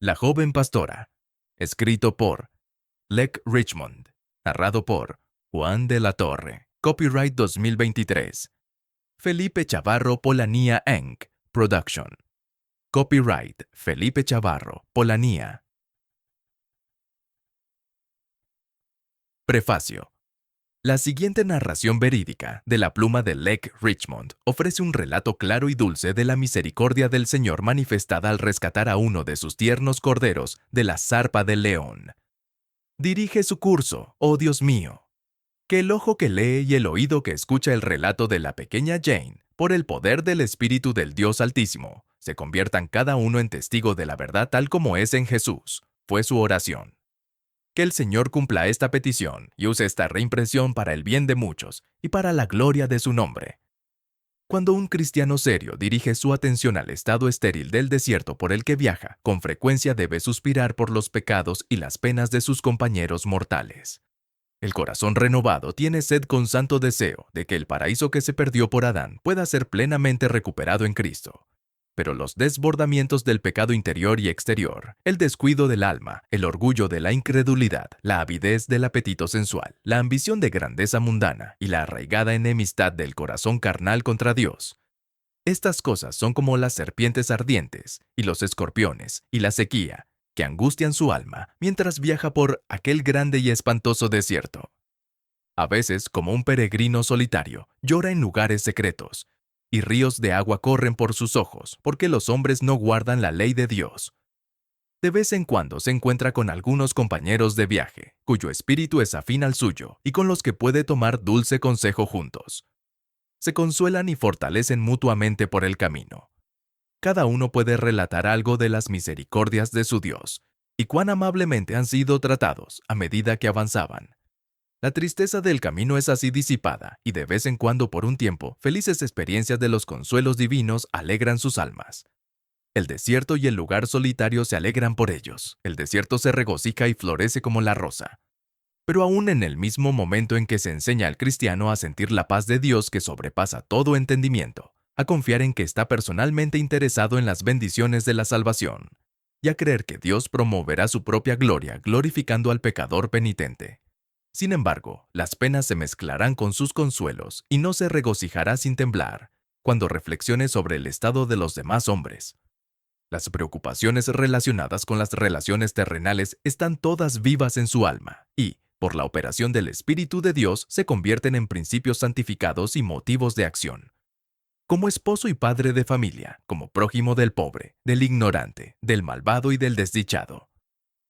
La joven pastora. Escrito por Lech Richmond. Narrado por Juan de la Torre. Copyright 2023. Felipe Chavarro Polanía Inc. Production. Copyright Felipe Chavarro Polanía. Prefacio. La siguiente narración verídica, de la pluma de Lech Richmond, ofrece un relato claro y dulce de la misericordia del Señor manifestada al rescatar a uno de sus tiernos corderos de la zarpa del león. Dirige su curso, oh Dios mío. Que el ojo que lee y el oído que escucha el relato de la pequeña Jane, por el poder del Espíritu del Dios Altísimo, se conviertan cada uno en testigo de la verdad tal como es en Jesús, fue su oración. Que el Señor cumpla esta petición y use esta reimpresión para el bien de muchos y para la gloria de su nombre. Cuando un cristiano serio dirige su atención al estado estéril del desierto por el que viaja, con frecuencia debe suspirar por los pecados y las penas de sus compañeros mortales. El corazón renovado tiene sed con santo deseo de que el paraíso que se perdió por Adán pueda ser plenamente recuperado en Cristo. Pero los desbordamientos del pecado interior y exterior, el descuido del alma, el orgullo de la incredulidad, la avidez del apetito sensual, la ambición de grandeza mundana y la arraigada enemistad del corazón carnal contra Dios. Estas cosas son como las serpientes ardientes, y los escorpiones, y la sequía, que angustian su alma mientras viaja por aquel grande y espantoso desierto. A veces, como un peregrino solitario, llora en lugares secretos, y ríos de agua corren por sus ojos, porque los hombres no guardan la ley de Dios. De vez en cuando se encuentra con algunos compañeros de viaje, cuyo espíritu es afín al suyo, y con los que puede tomar dulce consejo juntos. Se consuelan y fortalecen mutuamente por el camino. Cada uno puede relatar algo de las misericordias de su Dios, y cuán amablemente han sido tratados a medida que avanzaban. La tristeza del camino es así disipada, y de vez en cuando por un tiempo, felices experiencias de los consuelos divinos alegran sus almas. El desierto y el lugar solitario se alegran por ellos. El desierto se regocija y florece como la rosa. Pero aún en el mismo momento en que se enseña al cristiano a sentir la paz de Dios que sobrepasa todo entendimiento, a confiar en que está personalmente interesado en las bendiciones de la salvación, y a creer que Dios promoverá su propia gloria glorificando al pecador penitente. Sin embargo, las penas se mezclarán con sus consuelos y no se regocijará sin temblar cuando reflexione sobre el estado de los demás hombres. Las preocupaciones relacionadas con las relaciones terrenales están todas vivas en su alma y, por la operación del Espíritu de Dios, se convierten en principios santificados y motivos de acción. Como esposo y padre de familia, como prójimo del pobre, del ignorante, del malvado y del desdichado.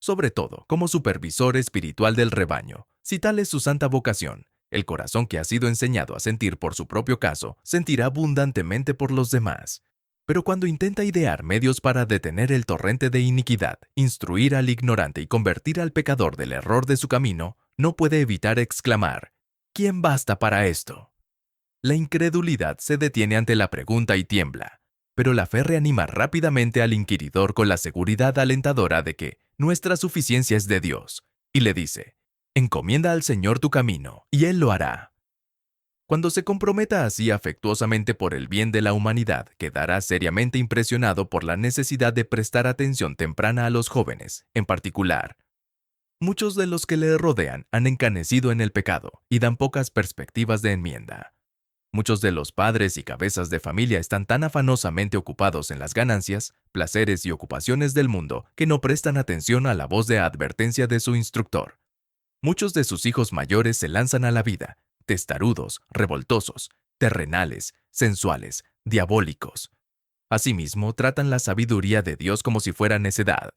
Sobre todo, como supervisor espiritual del rebaño, si tal es su santa vocación, el corazón que ha sido enseñado a sentir por su propio caso, sentirá abundantemente por los demás. Pero cuando intenta idear medios para detener el torrente de iniquidad, instruir al ignorante y convertir al pecador del error de su camino, no puede evitar exclamar: ¿quién basta para esto? La incredulidad se detiene ante la pregunta y tiembla, pero la fe reanima rápidamente al inquiridor con la seguridad alentadora de que nuestra suficiencia es de Dios, y le dice: encomienda al Señor tu camino, y Él lo hará. Cuando se comprometa así afectuosamente por el bien de la humanidad, quedará seriamente impresionado por la necesidad de prestar atención temprana a los jóvenes, en particular. Muchos de los que le rodean han encanecido en el pecado y dan pocas perspectivas de enmienda. Muchos de los padres y cabezas de familia están tan afanosamente ocupados en las ganancias, placeres y ocupaciones del mundo que no prestan atención a la voz de advertencia de su instructor. Muchos de sus hijos mayores se lanzan a la vida, testarudos, revoltosos, terrenales, sensuales, diabólicos. Asimismo, tratan la sabiduría de Dios como si fuera necedad.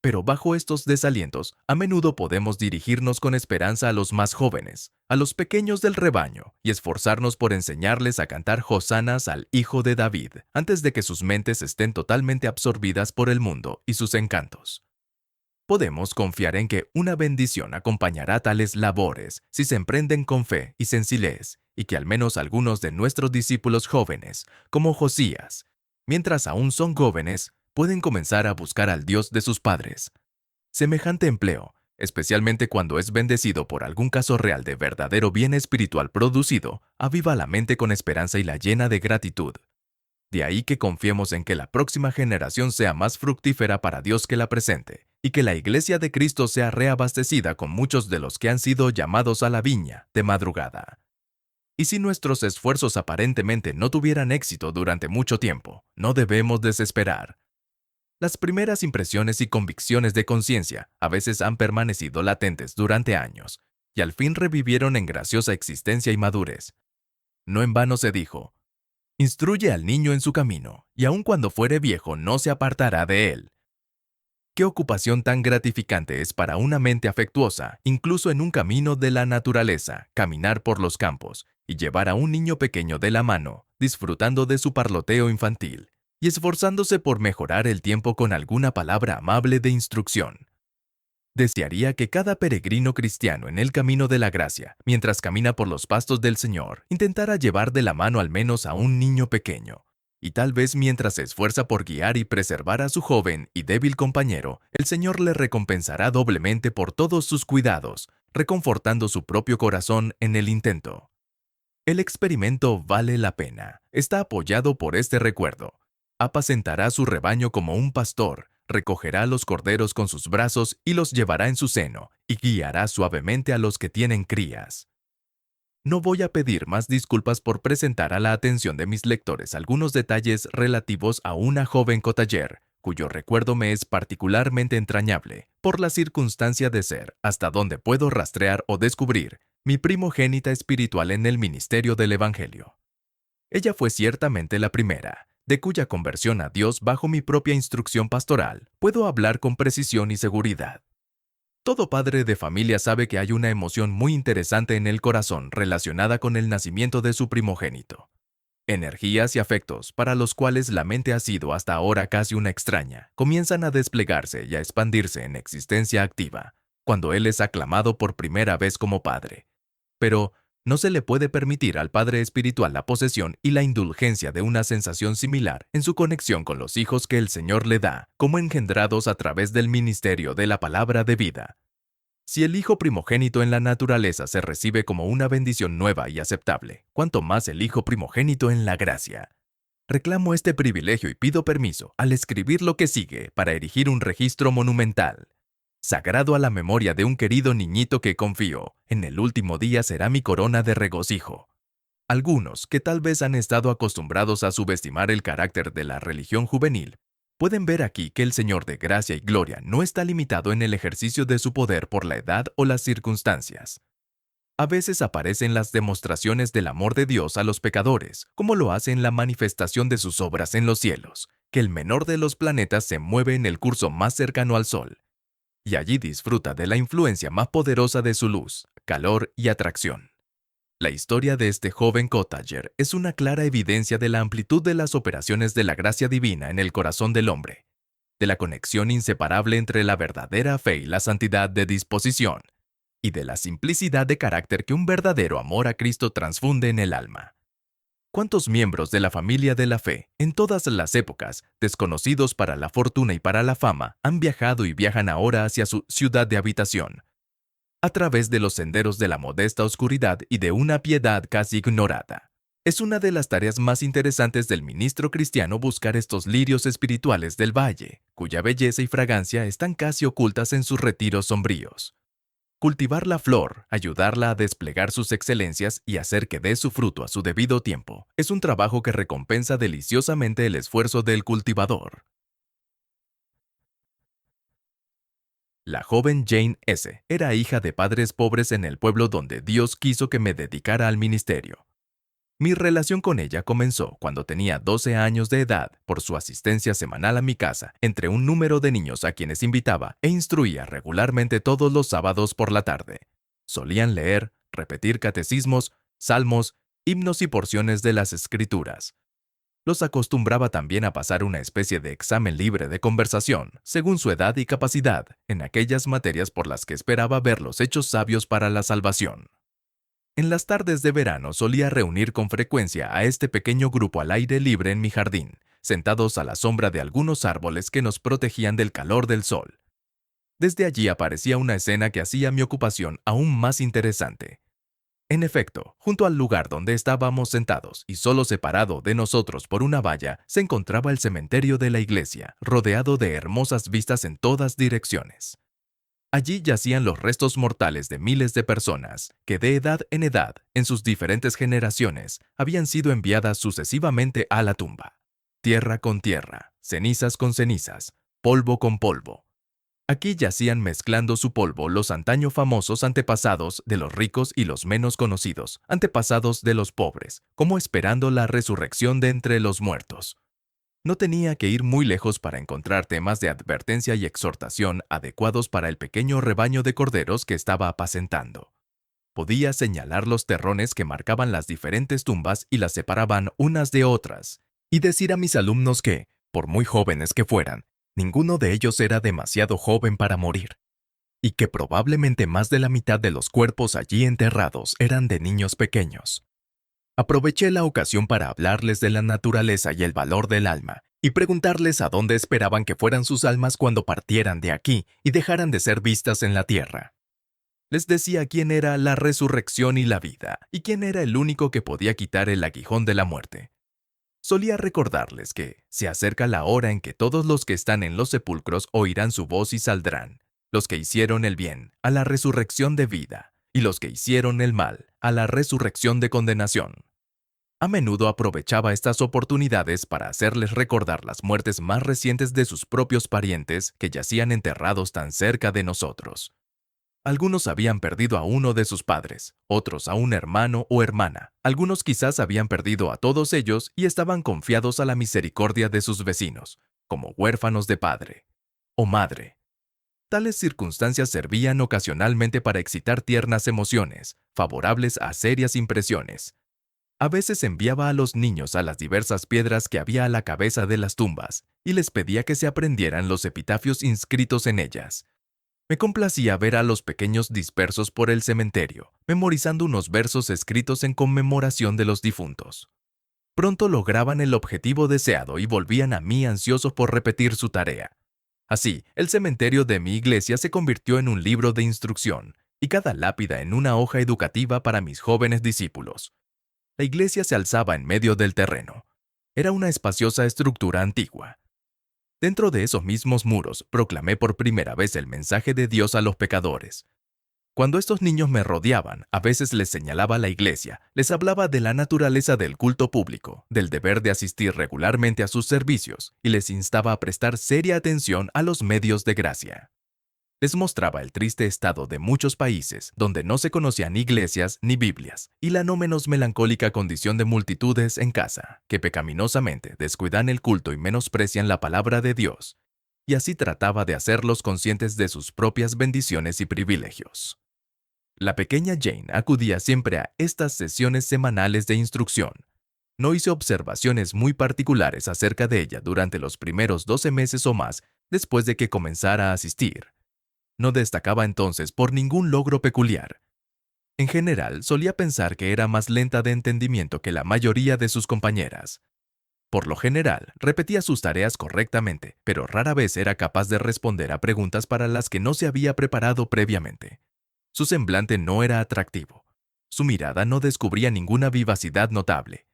Pero bajo estos desalientos, a menudo podemos dirigirnos con esperanza a los más jóvenes, a los pequeños del rebaño, y esforzarnos por enseñarles a cantar hosanas al Hijo de David, antes de que sus mentes estén totalmente absorbidas por el mundo y sus encantos. Podemos confiar en que una bendición acompañará tales labores si se emprenden con fe y sencillez, y que al menos algunos de nuestros discípulos jóvenes, como Josías, mientras aún son jóvenes, pueden comenzar a buscar al Dios de sus padres. Semejante empleo, especialmente cuando es bendecido por algún caso real de verdadero bien espiritual producido, aviva la mente con esperanza y la llena de gratitud. De ahí que confiemos en que la próxima generación sea más fructífera para Dios que la presente, y que la Iglesia de Cristo sea reabastecida con muchos de los que han sido llamados a la viña de madrugada. Y si nuestros esfuerzos aparentemente no tuvieran éxito durante mucho tiempo, no debemos desesperar. Las primeras impresiones y convicciones de conciencia a veces han permanecido latentes durante años, y al fin revivieron en graciosa existencia y madurez. No en vano se dijo: instruye al niño en su camino, y aun cuando fuere viejo no se apartará de él. ¿Qué ocupación tan gratificante es para una mente afectuosa, incluso en un camino de la naturaleza, caminar por los campos y llevar a un niño pequeño de la mano, disfrutando de su parloteo infantil y esforzándose por mejorar el tiempo con alguna palabra amable de instrucción? Desearía que cada peregrino cristiano en el camino de la gracia, mientras camina por los pastos del Señor, intentara llevar de la mano al menos a un niño pequeño. Y tal vez mientras se esfuerza por guiar y preservar a su joven y débil compañero, el Señor le recompensará doblemente por todos sus cuidados, reconfortando su propio corazón en el intento. El experimento vale la pena. Está apoyado por este recuerdo. Apacentará su rebaño como un pastor, recogerá los corderos con sus brazos y los llevará en su seno, y guiará suavemente a los que tienen crías. No voy a pedir más disculpas por presentar a la atención de mis lectores algunos detalles relativos a una joven cottager, cuyo recuerdo me es particularmente entrañable, por la circunstancia de ser, hasta donde puedo rastrear o descubrir, mi primogénita espiritual en el ministerio del Evangelio. Ella fue ciertamente la primera, de cuya conversión a Dios bajo mi propia instrucción pastoral puedo hablar con precisión y seguridad. Todo padre de familia sabe que hay una emoción muy interesante en el corazón relacionada con el nacimiento de su primogénito. Energías y afectos, para los cuales la mente ha sido hasta ahora casi una extraña, comienzan a desplegarse y a expandirse en existencia activa, cuando él es aclamado por primera vez como padre. Pero no se le puede permitir al padre espiritual la posesión y la indulgencia de una sensación similar en su conexión con los hijos que el Señor le da, como engendrados a través del ministerio de la palabra de vida. Si el hijo primogénito en la naturaleza se recibe como una bendición nueva y aceptable, cuanto más el hijo primogénito en la gracia. Reclamo este privilegio y pido permiso, al escribir lo que sigue, para erigir un registro monumental, sagrado a la memoria de un querido niñito que confío, en el último día será mi corona de regocijo. Algunos, que tal vez han estado acostumbrados a subestimar el carácter de la religión juvenil, pueden ver aquí que el Señor de gracia y gloria no está limitado en el ejercicio de su poder por la edad o las circunstancias. A veces aparecen las demostraciones del amor de Dios a los pecadores, como lo hace en la manifestación de sus obras en los cielos, que el menor de los planetas se mueve en el curso más cercano al Sol, y allí disfruta de la influencia más poderosa de su luz, calor y atracción. La historia de este joven cottager es una clara evidencia de la amplitud de las operaciones de la gracia divina en el corazón del hombre, de la conexión inseparable entre la verdadera fe y la santidad de disposición, y de la simplicidad de carácter que un verdadero amor a Cristo transfunde en el alma. ¿Cuántos miembros de la familia de la fe, en todas las épocas, desconocidos para la fortuna y para la fama, han viajado y viajan ahora hacia su ciudad de habitación, a través de los senderos de la modesta oscuridad y de una piedad casi ignorada? Es una de las tareas más interesantes del ministro cristiano buscar estos lirios espirituales del valle, cuya belleza y fragancia están casi ocultas en sus retiros sombríos. Cultivar la flor, ayudarla a desplegar sus excelencias y hacer que dé su fruto a su debido tiempo, es un trabajo que recompensa deliciosamente el esfuerzo del cultivador. La joven Jane S. era hija de padres pobres en el pueblo donde Dios quiso que me dedicara al ministerio. Mi relación con ella comenzó cuando tenía 12 años de edad por su asistencia semanal a mi casa, entre un número de niños a quienes invitaba e instruía regularmente todos los sábados por la tarde. Solían leer, repetir catecismos, salmos, himnos y porciones de las Escrituras. Los acostumbraba también a pasar una especie de examen libre de conversación, según su edad y capacidad, en aquellas materias por las que esperaba verlos hechos sabios para la salvación. En las tardes de verano solía reunir con frecuencia a este pequeño grupo al aire libre en mi jardín, sentados a la sombra de algunos árboles que nos protegían del calor del sol. Desde allí aparecía una escena que hacía mi ocupación aún más interesante. En efecto, junto al lugar donde estábamos sentados y solo separado de nosotros por una valla, se encontraba el cementerio de la iglesia, rodeado de hermosas vistas en todas direcciones. Allí yacían los restos mortales de miles de personas que de edad en edad, en sus diferentes generaciones, habían sido enviadas sucesivamente a la tumba. Tierra con tierra, cenizas con cenizas, polvo con polvo. Aquí yacían mezclando su polvo los antaño famosos antepasados de los ricos y los menos conocidos, antepasados de los pobres, como esperando la resurrección de entre los muertos. No tenía que ir muy lejos para encontrar temas de advertencia y exhortación adecuados para el pequeño rebaño de corderos que estaba apacentando. Podía señalar los terrones que marcaban las diferentes tumbas y las separaban unas de otras, y decir a mis alumnos que, por muy jóvenes que fueran, ninguno de ellos era demasiado joven para morir, y que probablemente más de la mitad de los cuerpos allí enterrados eran de niños pequeños. Aproveché la ocasión para hablarles de la naturaleza y el valor del alma, y preguntarles a dónde esperaban que fueran sus almas cuando partieran de aquí y dejaran de ser vistas en la tierra. Les decía quién era la resurrección y la vida, y quién era el único que podía quitar el aguijón de la muerte. Solía recordarles que se acerca la hora en que todos los que están en los sepulcros oirán su voz y saldrán, los que hicieron el bien, a la resurrección de vida, y los que hicieron el mal, a la resurrección de condenación. A menudo aprovechaba estas oportunidades para hacerles recordar las muertes más recientes de sus propios parientes que yacían enterrados tan cerca de nosotros. Algunos habían perdido a uno de sus padres, otros a un hermano o hermana, algunos quizás habían perdido a todos ellos y estaban confiados a la misericordia de sus vecinos, como huérfanos de padre o madre. Tales circunstancias servían ocasionalmente para excitar tiernas emociones, favorables a serias impresiones. A veces enviaba a los niños a las diversas piedras que había a la cabeza de las tumbas y les pedía que se aprendieran los epitafios inscritos en ellas. Me complacía ver a los pequeños dispersos por el cementerio, memorizando unos versos escritos en conmemoración de los difuntos. Pronto lograban el objetivo deseado y volvían a mí ansiosos por repetir su tarea. Así, el cementerio de mi iglesia se convirtió en un libro de instrucción, y cada lápida en una hoja educativa para mis jóvenes discípulos. La iglesia se alzaba en medio del terreno. Era una espaciosa estructura antigua. Dentro de esos mismos muros proclamé por primera vez el mensaje de Dios a los pecadores. Cuando estos niños me rodeaban, a veces les señalaba la iglesia, les hablaba de la naturaleza del culto público, del deber de asistir regularmente a sus servicios, y les instaba a prestar seria atención a los medios de gracia. Les mostraba el triste estado de muchos países donde no se conocían iglesias ni Biblias, y la no menos melancólica condición de multitudes en casa, que pecaminosamente descuidan el culto y menosprecian la palabra de Dios, y así trataba de hacerlos conscientes de sus propias bendiciones y privilegios. La pequeña Jane acudía siempre a estas sesiones semanales de instrucción. No hice observaciones muy particulares acerca de ella durante los primeros 12 meses o más después de que comenzara a asistir. No destacaba entonces por ningún logro peculiar. En general, solía pensar que era más lenta de entendimiento que la mayoría de sus compañeras. Por lo general, repetía sus tareas correctamente, pero rara vez era capaz de responder a preguntas para las que no se había preparado previamente. Su semblante no era atractivo. Su mirada no descubría ninguna vivacidad notable.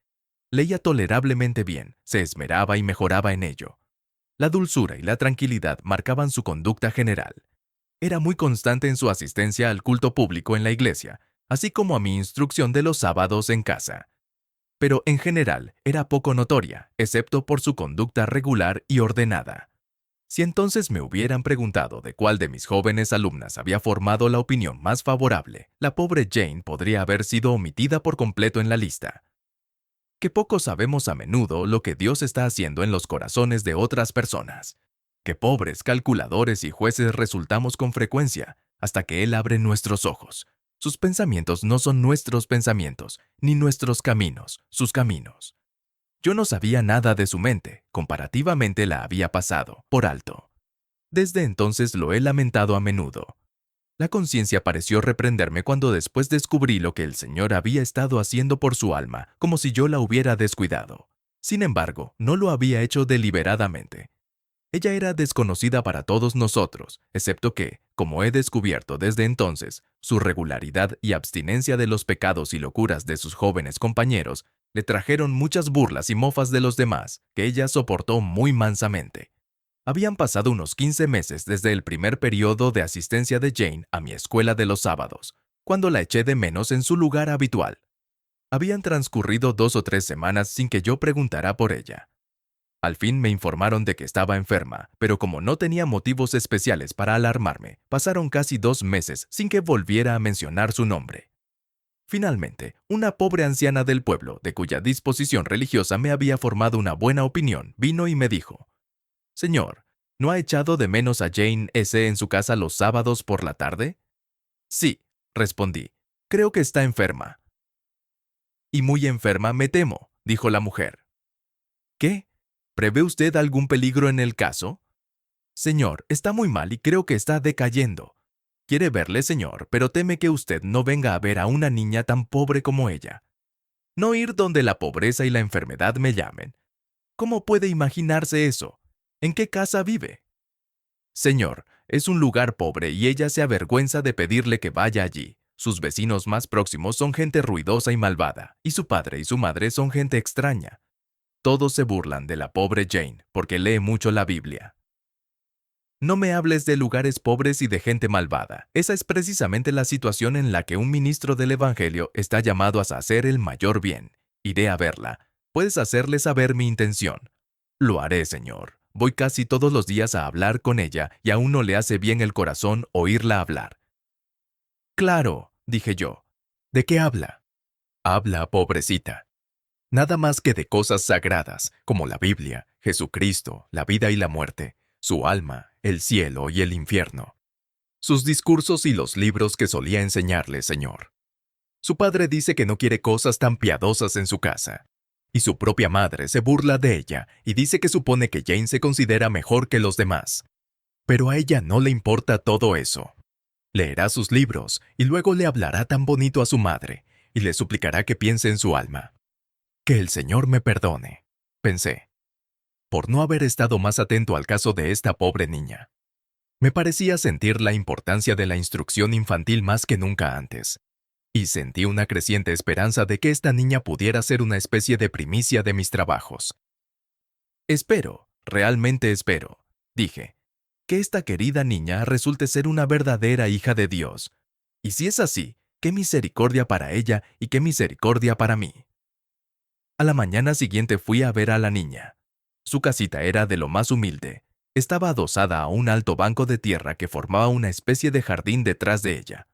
Leía tolerablemente bien, se esmeraba y mejoraba en ello. La dulzura y la tranquilidad marcaban su conducta general. Era muy constante en su asistencia al culto público en la iglesia, así como a mi instrucción de los sábados en casa. Pero en general era poco notoria, excepto por su conducta regular y ordenada. Si entonces me hubieran preguntado de cuál de mis jóvenes alumnas había formado la opinión más favorable, la pobre Jane podría haber sido omitida por completo en la lista. Que poco sabemos a menudo lo que Dios está haciendo en los corazones de otras personas. Qué pobres calculadores y jueces resultamos con frecuencia, hasta que Él abre nuestros ojos. Sus pensamientos no son nuestros pensamientos, ni nuestros caminos, sus caminos. Yo no sabía nada de su mente, comparativamente la había pasado por alto. Desde entonces lo he lamentado a menudo. La conciencia pareció reprenderme cuando después descubrí lo que el Señor había estado haciendo por su alma, como si yo la hubiera descuidado. Sin embargo, no lo había hecho deliberadamente. Ella era desconocida para todos nosotros, excepto que, como he descubierto desde entonces, su regularidad y abstinencia de los pecados y locuras de sus jóvenes compañeros le trajeron muchas burlas y mofas de los demás, que ella soportó muy mansamente. Habían pasado unos 15 meses desde el primer periodo de asistencia de Jane a mi escuela de los sábados, cuando la eché de menos en su lugar habitual. Habían transcurrido 2 o 3 semanas sin que yo preguntara por ella. Al fin me informaron de que estaba enferma, pero como no tenía motivos especiales para alarmarme, pasaron casi 2 meses sin que volviera a mencionar su nombre. Finalmente, una pobre anciana del pueblo, de cuya disposición religiosa me había formado una buena opinión, vino y me dijo: «Señor, ¿no ha echado de menos a Jane S. en su casa los sábados por la tarde?» «Sí», respondí, «creo que está enferma». «Y muy enferma, me temo», dijo la mujer. «¿Qué? ¿Prevé usted algún peligro en el caso?» «Señor, está muy mal y creo que está decayendo. Quiere verle, señor, pero teme que usted no venga a ver a una niña tan pobre como ella. No ir donde la pobreza y la enfermedad me llamen. ¿Cómo puede imaginarse eso? ¿En qué casa vive?» «Señor, es un lugar pobre y ella se avergüenza de pedirle que vaya allí. Sus vecinos más próximos son gente ruidosa y malvada, y su padre y su madre son gente extraña. Todos se burlan de la pobre Jane porque lee mucho la Biblia». «No me hables de lugares pobres y de gente malvada. Esa es precisamente la situación en la que un ministro del Evangelio está llamado a hacer el mayor bien. Iré a verla. Puedes hacerle saber mi intención». «Lo haré, señor. Voy casi todos los días a hablar con ella y a uno le hace bien el corazón oírla hablar». «Claro», dije yo. «¿De qué habla?» «Habla, pobrecita. Nada más que de cosas sagradas, como la Biblia, Jesucristo, la vida y la muerte, su alma, el cielo y el infierno. Sus discursos y los libros que solía enseñarle, señor. Su padre dice que no quiere cosas tan piadosas en su casa. Y su propia madre se burla de ella y dice que supone que Jane se considera mejor que los demás. Pero a ella no le importa todo eso. Leerá sus libros y luego le hablará tan bonito a su madre y le suplicará que piense en su alma. Que el Señor me perdone, pensé, por no haber estado más atento al caso de esta pobre niña. Me parecía sentir la importancia de la instrucción infantil más que nunca antes, y sentí una creciente esperanza de que esta niña pudiera ser una especie de primicia de mis trabajos. «Espero, realmente espero», dije, «que esta querida niña resulte ser una verdadera hija de Dios. Y si es así, qué misericordia para ella y qué misericordia para mí». A la mañana siguiente fui a ver a la niña. Su casita era de lo más humilde. Estaba adosada a un alto banco de tierra que formaba una especie de jardín detrás de ella.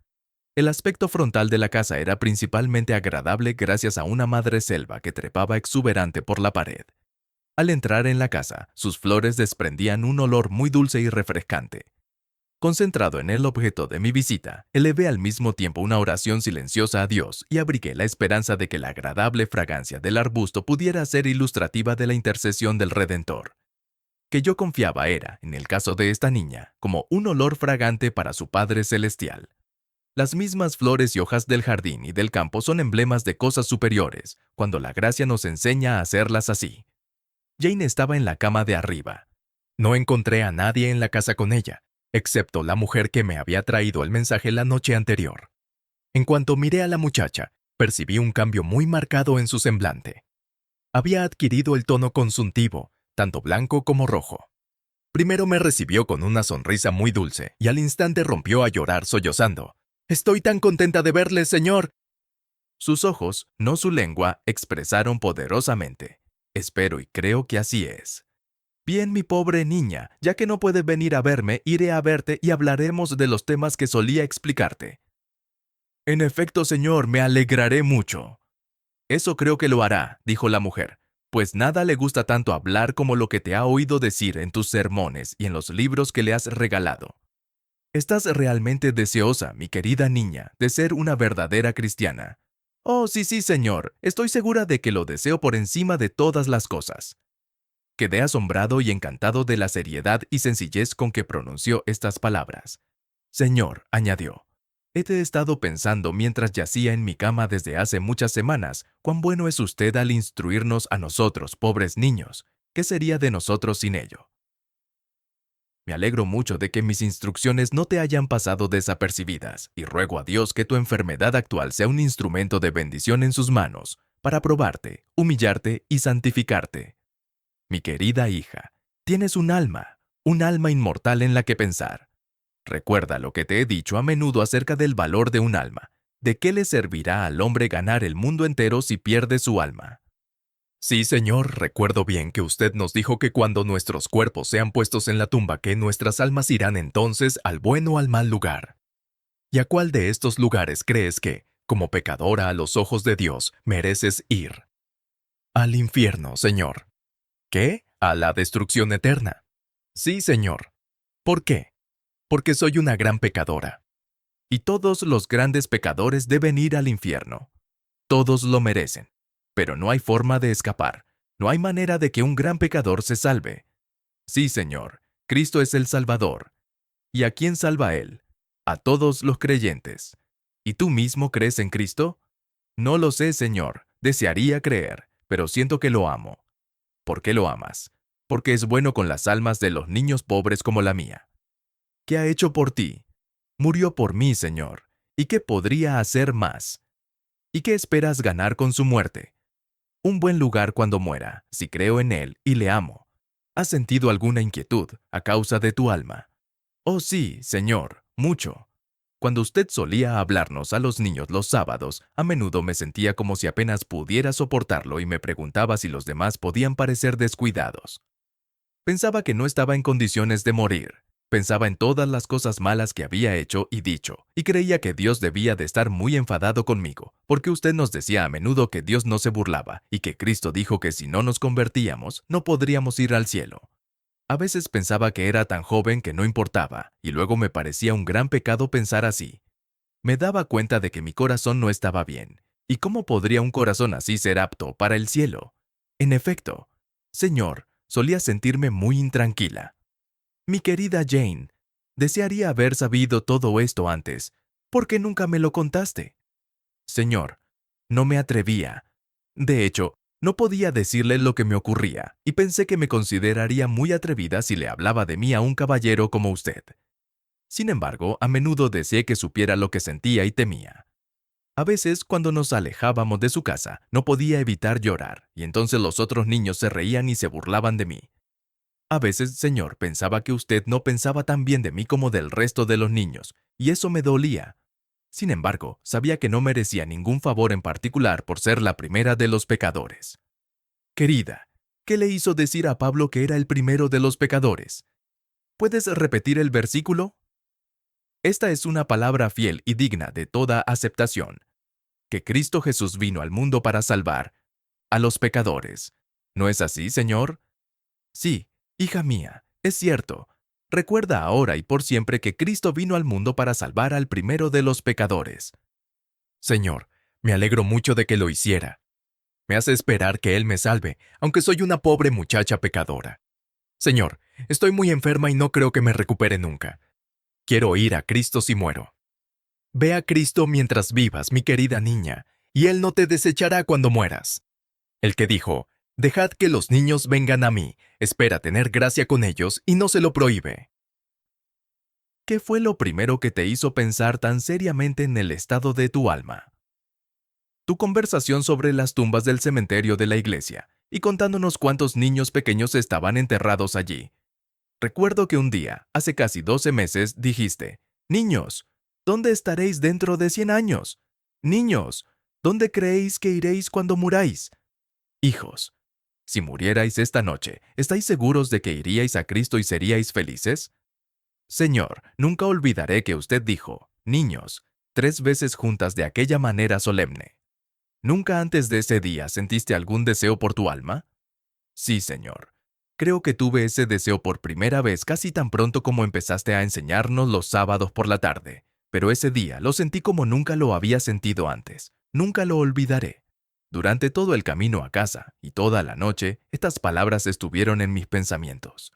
El aspecto frontal de la casa era principalmente agradable gracias a una madreselva que trepaba exuberante por la pared. Al entrar en la casa, sus flores desprendían un olor muy dulce y refrescante. Concentrado en el objeto de mi visita, elevé al mismo tiempo una oración silenciosa a Dios y abrigué la esperanza de que la agradable fragancia del arbusto pudiera ser ilustrativa de la intercesión del Redentor. Que yo confiaba era, en el caso de esta niña, como un olor fragante para su Padre Celestial. Las mismas flores y hojas del jardín y del campo son emblemas de cosas superiores, cuando la gracia nos enseña a hacerlas así. Jane estaba en la cama de arriba. No encontré a nadie en la casa con ella, excepto la mujer que me había traído el mensaje la noche anterior. En cuanto miré a la muchacha, percibí un cambio muy marcado en su semblante. Había adquirido el tono consuntivo, tanto blanco como rojo. Primero me recibió con una sonrisa muy dulce y al instante rompió a llorar sollozando. «Estoy tan contenta de verle, señor». Sus ojos, no su lengua, expresaron poderosamente: «Espero y creo que así es». «Bien, mi pobre niña, ya que no puedes venir a verme, iré a verte y hablaremos de los temas que solía explicarte». «En efecto, señor, me alegraré mucho». «Eso creo que lo hará», dijo la mujer, «pues nada le gusta tanto hablar como lo que te ha oído decir en tus sermones y en los libros que le has regalado. Estás realmente deseosa, mi querida niña, de ser una verdadera cristiana». «Oh, sí, sí, señor, estoy segura de que lo deseo por encima de todas las cosas». Quedé asombrado y encantado de la seriedad y sencillez con que pronunció estas palabras. «Señor», añadió, «he estado pensando mientras yacía en mi cama desde hace muchas semanas, cuán bueno es usted al instruirnos a nosotros, pobres niños. ¿Qué sería de nosotros sin ello?» Me alegro mucho de que mis instrucciones no te hayan pasado desapercibidas y ruego a Dios que tu enfermedad actual sea un instrumento de bendición en sus manos para probarte, humillarte y santificarte. Mi querida hija, tienes un alma inmortal en la que pensar. Recuerda lo que te he dicho a menudo acerca del valor de un alma. ¿De qué le servirá al hombre ganar el mundo entero si pierde su alma? Sí, señor, recuerdo bien que usted nos dijo que cuando nuestros cuerpos sean puestos en la tumba, que nuestras almas irán entonces al buen o al mal lugar. ¿Y a cuál de estos lugares crees que, como pecadora a los ojos de Dios, mereces ir? Al infierno, señor. ¿Qué? A la destrucción eterna. Sí, señor. ¿Por qué? Porque soy una gran pecadora. Y todos los grandes pecadores deben ir al infierno. Todos lo merecen. Pero no hay forma de escapar. No hay manera de que un gran pecador se salve. Sí, Señor, Cristo es el Salvador. ¿Y a quién salva Él? A todos los creyentes. ¿Y tú mismo crees en Cristo? No lo sé, Señor. Desearía creer, pero siento que lo amo. ¿Por qué lo amas? Porque es bueno con las almas de los niños pobres como la mía. ¿Qué ha hecho por ti? Murió por mí, Señor. ¿Y qué podría hacer más? ¿Y qué esperas ganar con su muerte? Un buen lugar cuando muera, si creo en Él y le amo. ¿Has sentido alguna inquietud a causa de tu alma? Oh sí, Señor, mucho. Cuando usted solía hablarnos a los niños los sábados, a menudo me sentía como si apenas pudiera soportarlo y me preguntaba si los demás podían parecer descuidados. Pensaba que no estaba en condiciones de morir. Pensaba en todas las cosas malas que había hecho y dicho, y creía que Dios debía de estar muy enfadado conmigo, porque usted nos decía a menudo que Dios no se burlaba, y que Cristo dijo que si no nos convertíamos, no podríamos ir al cielo. A veces pensaba que era tan joven que no importaba, y luego me parecía un gran pecado pensar así. Me daba cuenta de que mi corazón no estaba bien, y cómo podría un corazón así ser apto para el cielo. En efecto, Señor, solía sentirme muy intranquila. Mi querida Jane, desearía haber sabido todo esto antes. ¿Por qué nunca me lo contaste? Señor, no me atrevía. De hecho, no podía decirle lo que me ocurría, y pensé que me consideraría muy atrevida si le hablaba de mí a un caballero como usted. Sin embargo, a menudo deseé que supiera lo que sentía y temía. A veces, cuando nos alejábamos de su casa, no podía evitar llorar, y entonces los otros niños se reían y se burlaban de mí. A veces, señor, pensaba que usted no pensaba tan bien de mí como del resto de los niños, y eso me dolía. Sin embargo, sabía que no merecía ningún favor en particular por ser la primera de los pecadores. Querida, ¿qué le hizo decir a Pablo que era el primero de los pecadores? ¿Puedes repetir el versículo? Esta es una palabra fiel y digna de toda aceptación, que Cristo Jesús vino al mundo para salvar a los pecadores. ¿No es así, Señor? Sí, hija mía, es cierto. Recuerda ahora y por siempre que Cristo vino al mundo para salvar al primero de los pecadores. Señor, me alegro mucho de que lo hiciera. Me hace esperar que Él me salve, aunque soy una pobre muchacha pecadora. Señor, estoy muy enferma y no creo que me recupere nunca. Quiero ir a Cristo si muero. Ve a Cristo mientras vivas, mi querida niña, y Él no te desechará cuando mueras. El que dijo, dejad que los niños vengan a mí, espera tener gracia con ellos y no se lo prohíbe. ¿Qué fue lo primero que te hizo pensar tan seriamente en el estado de tu alma? Tu conversación sobre las tumbas del cementerio de la iglesia y contándonos cuántos niños pequeños estaban enterrados allí. Recuerdo que un día, hace casi 12 meses, dijiste, Niños, ¿dónde estaréis dentro de 100 años? Niños, ¿dónde creéis que iréis cuando muráis? Hijos, si murierais esta noche, ¿estáis seguros de que iríais a Cristo y seríais felices? Señor, nunca olvidaré que usted dijo, niños, 3 veces juntas de aquella manera solemne. ¿Nunca antes de ese día sentiste algún deseo por tu alma? Sí, Señor. Creo que tuve ese deseo por primera vez casi tan pronto como empezaste a enseñarnos los sábados por la tarde, pero ese día lo sentí como nunca lo había sentido antes. Nunca lo olvidaré. Durante todo el camino a casa y toda la noche, estas palabras estuvieron en mis pensamientos.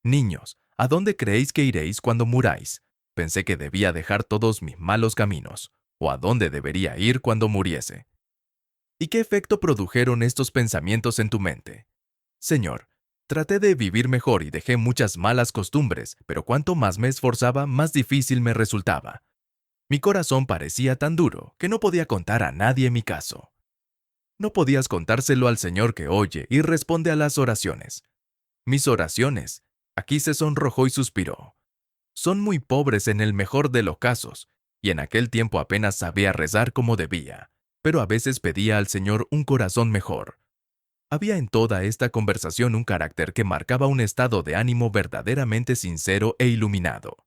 Niños, ¿a dónde creéis que iréis cuando muráis? Pensé que debía dejar todos mis malos caminos, o a dónde debería ir cuando muriese. ¿Y qué efecto produjeron estos pensamientos en tu mente? Señor, Traté de vivir mejor y dejé muchas malas costumbres, pero cuanto más me esforzaba, más difícil me resultaba. Mi corazón parecía tan duro que no podía contar a nadie mi caso. No podías contárselo al Señor que oye y responde a las oraciones. Mis oraciones. Aquí se sonrojó y suspiró. Son muy pobres en el mejor de los casos, y en aquel tiempo apenas sabía rezar como debía, pero a veces pedía al Señor un corazón mejor. Había en toda esta conversación un carácter que marcaba un estado de ánimo verdaderamente sincero e iluminado.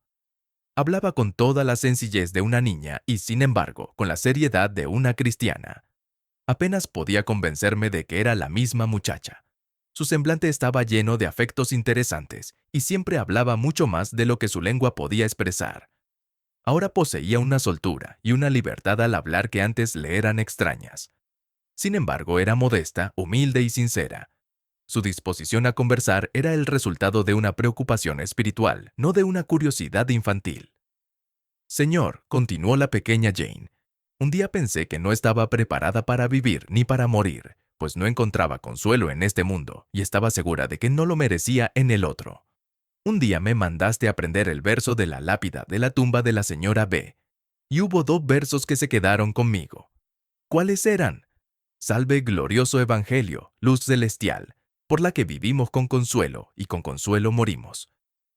Hablaba con toda la sencillez de una niña y, sin embargo, con la seriedad de una cristiana. Apenas podía convencerme de que era la misma muchacha. Su semblante estaba lleno de afectos interesantes y siempre hablaba mucho más de lo que su lengua podía expresar. Ahora poseía una soltura y una libertad al hablar que antes le eran extrañas. Sin embargo, era modesta, humilde y sincera. Su disposición a conversar era el resultado de una preocupación espiritual, no de una curiosidad infantil. Señor, continuó la pequeña Jane, un día pensé que no estaba preparada para vivir ni para morir, pues no encontraba consuelo en este mundo y estaba segura de que no lo merecía en el otro. Un día me mandaste aprender el verso de la lápida de la tumba de la señora B, y hubo 2 versos que se quedaron conmigo. ¿Cuáles eran? Salve glorioso Evangelio, luz celestial, por la que vivimos con consuelo y con consuelo morimos.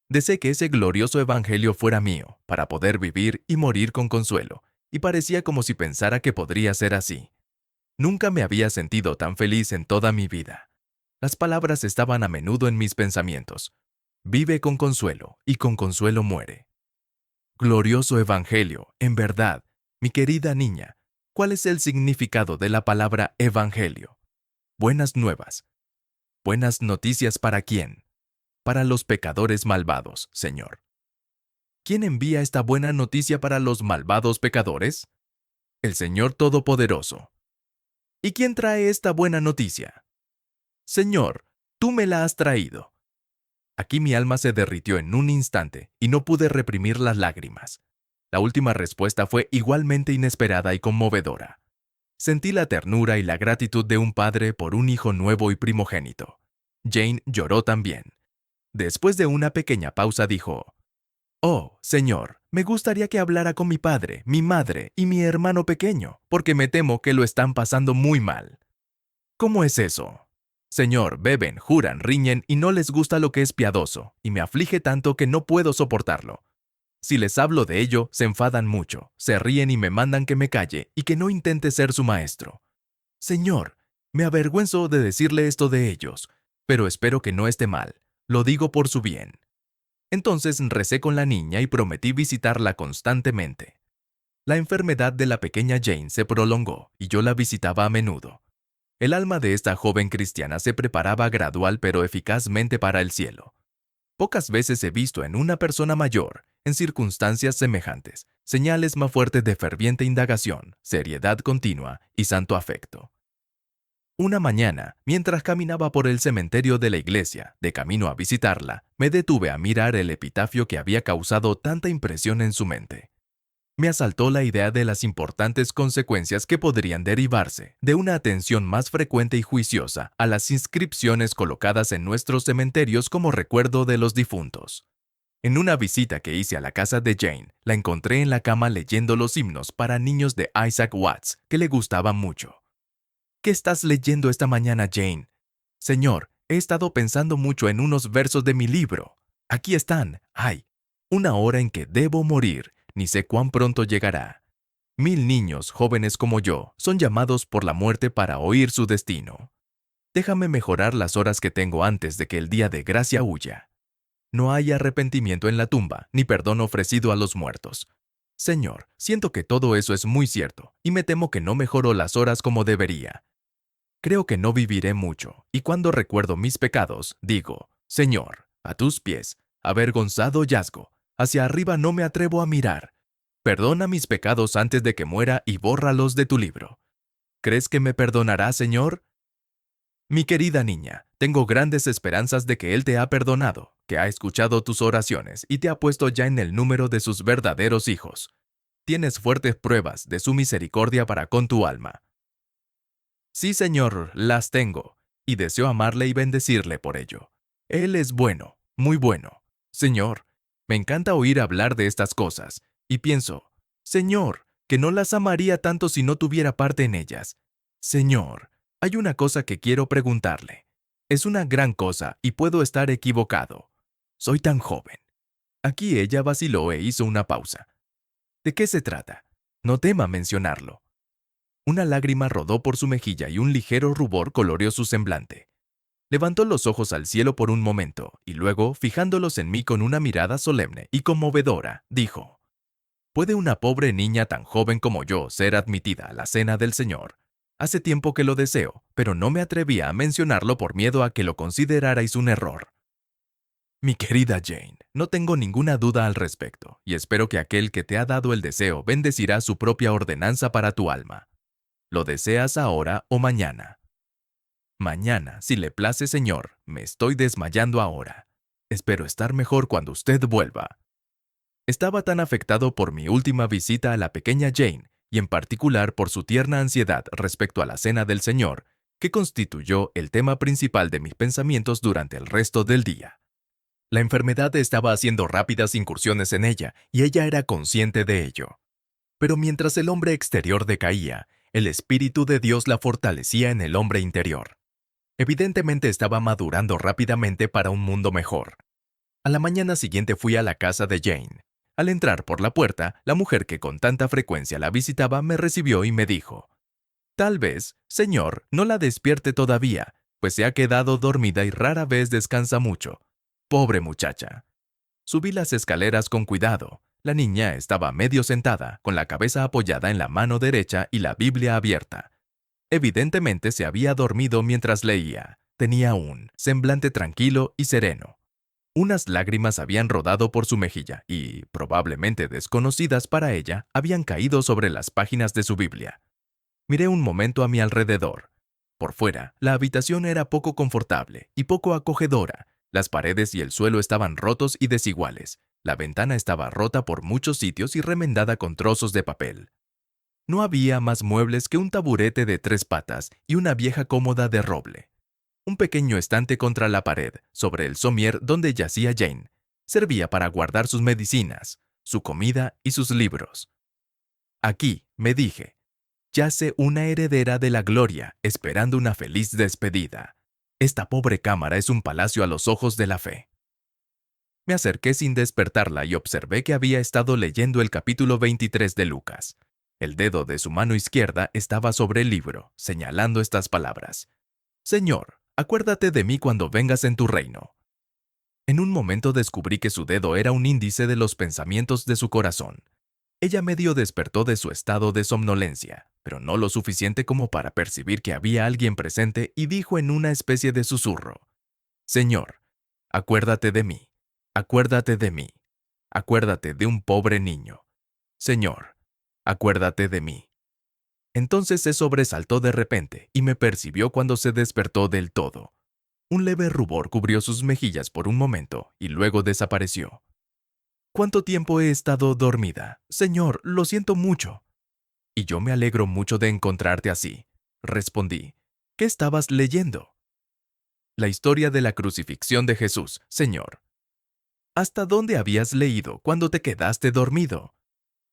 Deseé que ese glorioso Evangelio fuera mío, para poder vivir y morir con consuelo, y parecía como si pensara que podría ser así. Nunca me había sentido tan feliz en toda mi vida. Las palabras estaban a menudo en mis pensamientos. Vive con consuelo, y con consuelo muere. Glorioso Evangelio, en verdad, mi querida niña, ¿cuál es el significado de la palabra Evangelio? Buenas nuevas. ¿Buenas noticias para quién? Para los pecadores malvados, Señor. ¿Quién envía esta buena noticia para los malvados pecadores? El Señor Todopoderoso. ¿Y quién trae esta buena noticia? Señor, tú me la has traído. Aquí mi alma se derritió en un instante y no pude reprimir las lágrimas. La última respuesta fue igualmente inesperada y conmovedora. Sentí la ternura y la gratitud de un padre por un hijo nuevo y primogénito. Jane lloró también. Después de una pequeña pausa dijo, «Oh, Señor, me gustaría que hablara con mi padre, mi madre y mi hermano pequeño, porque me temo que lo están pasando muy mal». «¿Cómo es eso?» «Señor, beben, juran, riñen y no les gusta lo que es piadoso, y me aflige tanto que no puedo soportarlo. Si les hablo de ello, se enfadan mucho, se ríen y me mandan que me calle y que no intente ser su maestro. Señor, me avergüenzo de decirle esto de ellos, pero espero que no esté mal, lo digo por su bien». Entonces recé con la niña y prometí visitarla constantemente. La enfermedad de la pequeña Jane se prolongó y yo la visitaba a menudo. El alma de esta joven cristiana se preparaba gradual pero eficazmente para el cielo. Pocas veces he visto en una persona mayor, en circunstancias semejantes, señales más fuertes de ferviente indagación, seriedad continua y santo afecto. Una mañana, mientras caminaba por el cementerio de la iglesia, de camino a visitarla, me detuve a mirar el epitafio que había causado tanta impresión en su mente. Me asaltó la idea de las importantes consecuencias que podrían derivarse de una atención más frecuente y juiciosa a las inscripciones colocadas en nuestros cementerios como recuerdo de los difuntos. En una visita que hice a la casa de Jane, la encontré en la cama leyendo los himnos para niños de Isaac Watts, que le gustaban mucho. ¿Qué estás leyendo esta mañana, Jane? Señor, he estado pensando mucho en unos versos de mi libro. Aquí están. ¡Ay! Una hora en que debo morir, ni sé cuán pronto llegará. 1000 niños jóvenes como yo son llamados por la muerte para oír su destino. Déjame mejorar las horas que tengo antes de que el día de gracia huya. No hay arrepentimiento en la tumba, ni perdón ofrecido a los muertos. Señor, siento que todo eso es muy cierto, y me temo que no mejoro las horas como debería. Creo que no viviré mucho, y cuando recuerdo mis pecados, digo, Señor, a tus pies, avergonzado yazgo, hacia arriba no me atrevo a mirar. Perdona mis pecados antes de que muera y bórralos de tu libro. ¿Crees que me perdonará, Señor? Mi querida niña, tengo grandes esperanzas de que Él te ha perdonado, que ha escuchado tus oraciones y te ha puesto ya en el número de sus verdaderos hijos. Tienes fuertes pruebas de su misericordia para con tu alma. Sí, Señor, las tengo, y deseo amarle y bendecirle por ello. Él es bueno, muy bueno. Señor, me encanta oír hablar de estas cosas, y pienso, Señor, que no las amaría tanto si no tuviera parte en ellas. Señor, hay una cosa que quiero preguntarle. Es una gran cosa y puedo estar equivocado. Soy tan joven. Aquí ella vaciló e hizo una pausa. ¿De qué se trata? No tema mencionarlo. Una lágrima rodó por su mejilla y un ligero rubor coloreó su semblante. Levantó los ojos al cielo por un momento y luego, fijándolos en mí con una mirada solemne y conmovedora, dijo: ¿Puede una pobre niña tan joven como yo ser admitida a la cena del Señor? Hace tiempo que lo deseo, pero no me atrevía a mencionarlo por miedo a que lo considerarais un error. Mi querida Jane, no tengo ninguna duda al respecto, y espero que aquel que te ha dado el deseo bendecirá su propia ordenanza para tu alma. ¿Lo deseas ahora o mañana? Mañana, si le place, señor, me estoy desmayando ahora. Espero estar mejor cuando usted vuelva. Estaba tan afectado por mi última visita a la pequeña Jane, y en particular por su tierna ansiedad respecto a la cena del Señor, que constituyó el tema principal de mis pensamientos durante el resto del día. La enfermedad estaba haciendo rápidas incursiones en ella, y ella era consciente de ello. Pero mientras el hombre exterior decaía, el Espíritu de Dios la fortalecía en el hombre interior. Evidentemente estaba madurando rápidamente para un mundo mejor. A la mañana siguiente fui a la casa de Jane. Al entrar por la puerta, la mujer que con tanta frecuencia la visitaba me recibió y me dijo: «Tal vez, señor, no la despierte todavía, pues se ha quedado dormida y rara vez descansa mucho. Pobre muchacha». Subí las escaleras con cuidado. La niña estaba medio sentada, con la cabeza apoyada en la mano derecha y la Biblia abierta. Evidentemente se había dormido mientras leía. Tenía un semblante tranquilo y sereno. Unas lágrimas habían rodado por su mejilla y, probablemente desconocidas para ella, habían caído sobre las páginas de su Biblia. Miré un momento a mi alrededor. Por fuera, la habitación era poco confortable y poco acogedora. Las paredes y el suelo estaban rotos y desiguales. La ventana estaba rota por muchos sitios y remendada con trozos de papel. No había más muebles que un taburete de 3 patas y una vieja cómoda de roble. Un pequeño estante contra la pared, sobre el somier donde yacía Jane, servía para guardar sus medicinas, su comida y sus libros. Aquí, me dije, yace una heredera de la gloria esperando una feliz despedida. Esta pobre cámara es un palacio a los ojos de la fe. Me acerqué sin despertarla y observé que había estado leyendo el capítulo 23 de Lucas. El dedo de su mano izquierda estaba sobre el libro, señalando estas palabras: «Señor, acuérdate de mí cuando vengas en tu reino». En un momento descubrí que su dedo era un índice de los pensamientos de su corazón. Ella medio despertó de su estado de somnolencia, pero no lo suficiente como para percibir que había alguien presente y dijo en una especie de susurro: «Señor, acuérdate de mí, acuérdate de mí, acuérdate de un pobre niño. Señor, acuérdate de mí». Entonces se sobresaltó de repente y me percibió cuando se despertó del todo. Un leve rubor cubrió sus mejillas por un momento y luego desapareció. «¿Cuánto tiempo he estado dormida? Señor, lo siento mucho». «Y yo me alegro mucho de encontrarte así», respondí. «¿Qué estabas leyendo?» «La historia de la crucifixión de Jesús, señor». «¿Hasta dónde habías leído cuando te quedaste dormido?»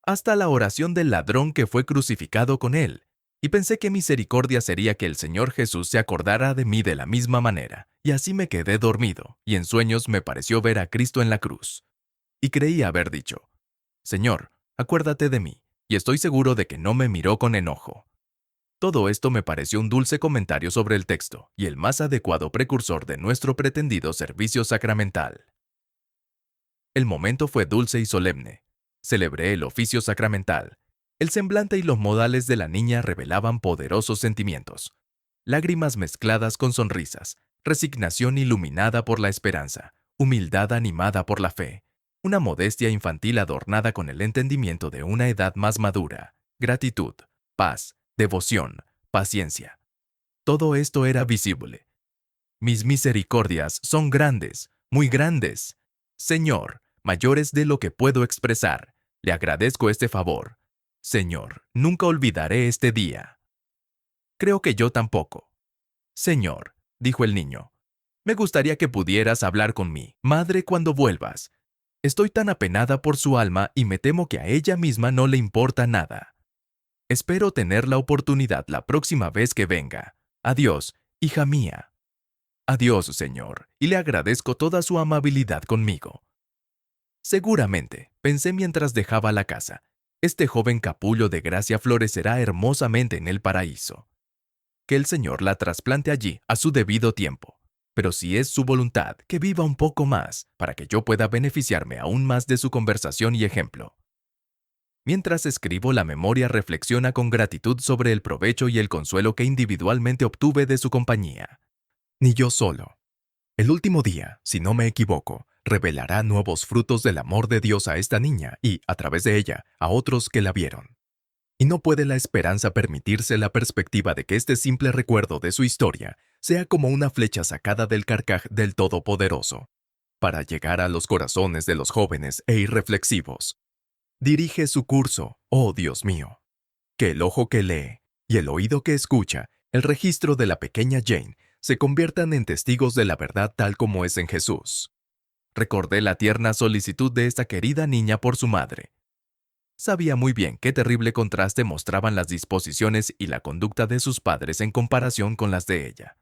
«Hasta la oración del ladrón que fue crucificado con él, y pensé que misericordia sería que el Señor Jesús se acordara de mí de la misma manera, y así me quedé dormido, y en sueños me pareció ver a Cristo en la cruz. Y creí haber dicho: Señor, acuérdate de mí, y estoy seguro de que no me miró con enojo». Todo esto me pareció un dulce comentario sobre el texto y el más adecuado precursor de nuestro pretendido servicio sacramental. El momento fue dulce y solemne. Celebré el oficio sacramental. El semblante y los modales de la niña revelaban poderosos sentimientos. Lágrimas mezcladas con sonrisas, resignación iluminada por la esperanza, humildad animada por la fe, una modestia infantil adornada con el entendimiento de una edad más madura, gratitud, paz, devoción, paciencia. Todo esto era visible. Mis misericordias son grandes, muy grandes. Señor, mayores de lo que puedo expresar. Le agradezco este favor. Señor, nunca olvidaré este día. Creo que yo tampoco. Señor, dijo el niño, Me gustaría que pudieras hablar con mi madre cuando vuelvas. Estoy tan apenada por su alma y me temo que a ella misma no le importa nada. Espero tener la oportunidad la próxima vez que venga. Adiós, hija mía. Adiós, señor, y le agradezco toda su amabilidad conmigo. Seguramente, pensé mientras dejaba la casa, este joven capullo de gracia florecerá hermosamente en el paraíso. Que el Señor la trasplante allí a su debido tiempo. Pero si es su voluntad, que viva un poco más, para que yo pueda beneficiarme aún más de su conversación y ejemplo. Mientras escribo, la memoria reflexiona con gratitud sobre el provecho y el consuelo que individualmente obtuve de su compañía. Ni yo solo. El último día, si no me equivoco, revelará nuevos frutos del amor de Dios a esta niña y, a través de ella, a otros que la vieron. Y no puede la esperanza permitirse la perspectiva de que este simple recuerdo de su historia sea como una flecha sacada del carcaj del Todopoderoso, para llegar a los corazones de los jóvenes e irreflexivos. Dirige su curso, oh Dios mío. Que el ojo que lee y el oído que escucha el registro de la pequeña Jane se conviertan en testigos de la verdad tal como es en Jesús. Recordé la tierna solicitud de esta querida niña por su madre. Sabía muy bien qué terrible contraste mostraban las disposiciones y la conducta de sus padres en comparación con las de ella.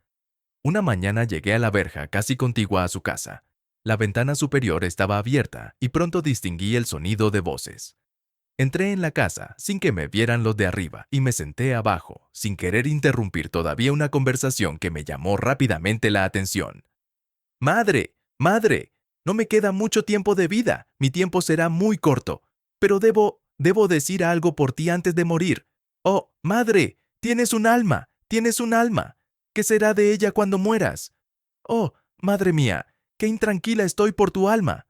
Una mañana llegué a la verja casi contigua a su casa. La ventana superior estaba abierta y pronto distinguí el sonido de voces. Entré en la casa sin que me vieran los de arriba y me senté abajo, sin querer interrumpir todavía una conversación que me llamó rápidamente la atención. «Madre, madre, no me queda mucho tiempo de vida, mi tiempo será muy corto, pero debo decir algo por ti antes de morir. Oh, madre, tienes un alma, tienes un alma. ¿Qué será de ella cuando mueras? Oh, madre mía, qué intranquila estoy por tu alma.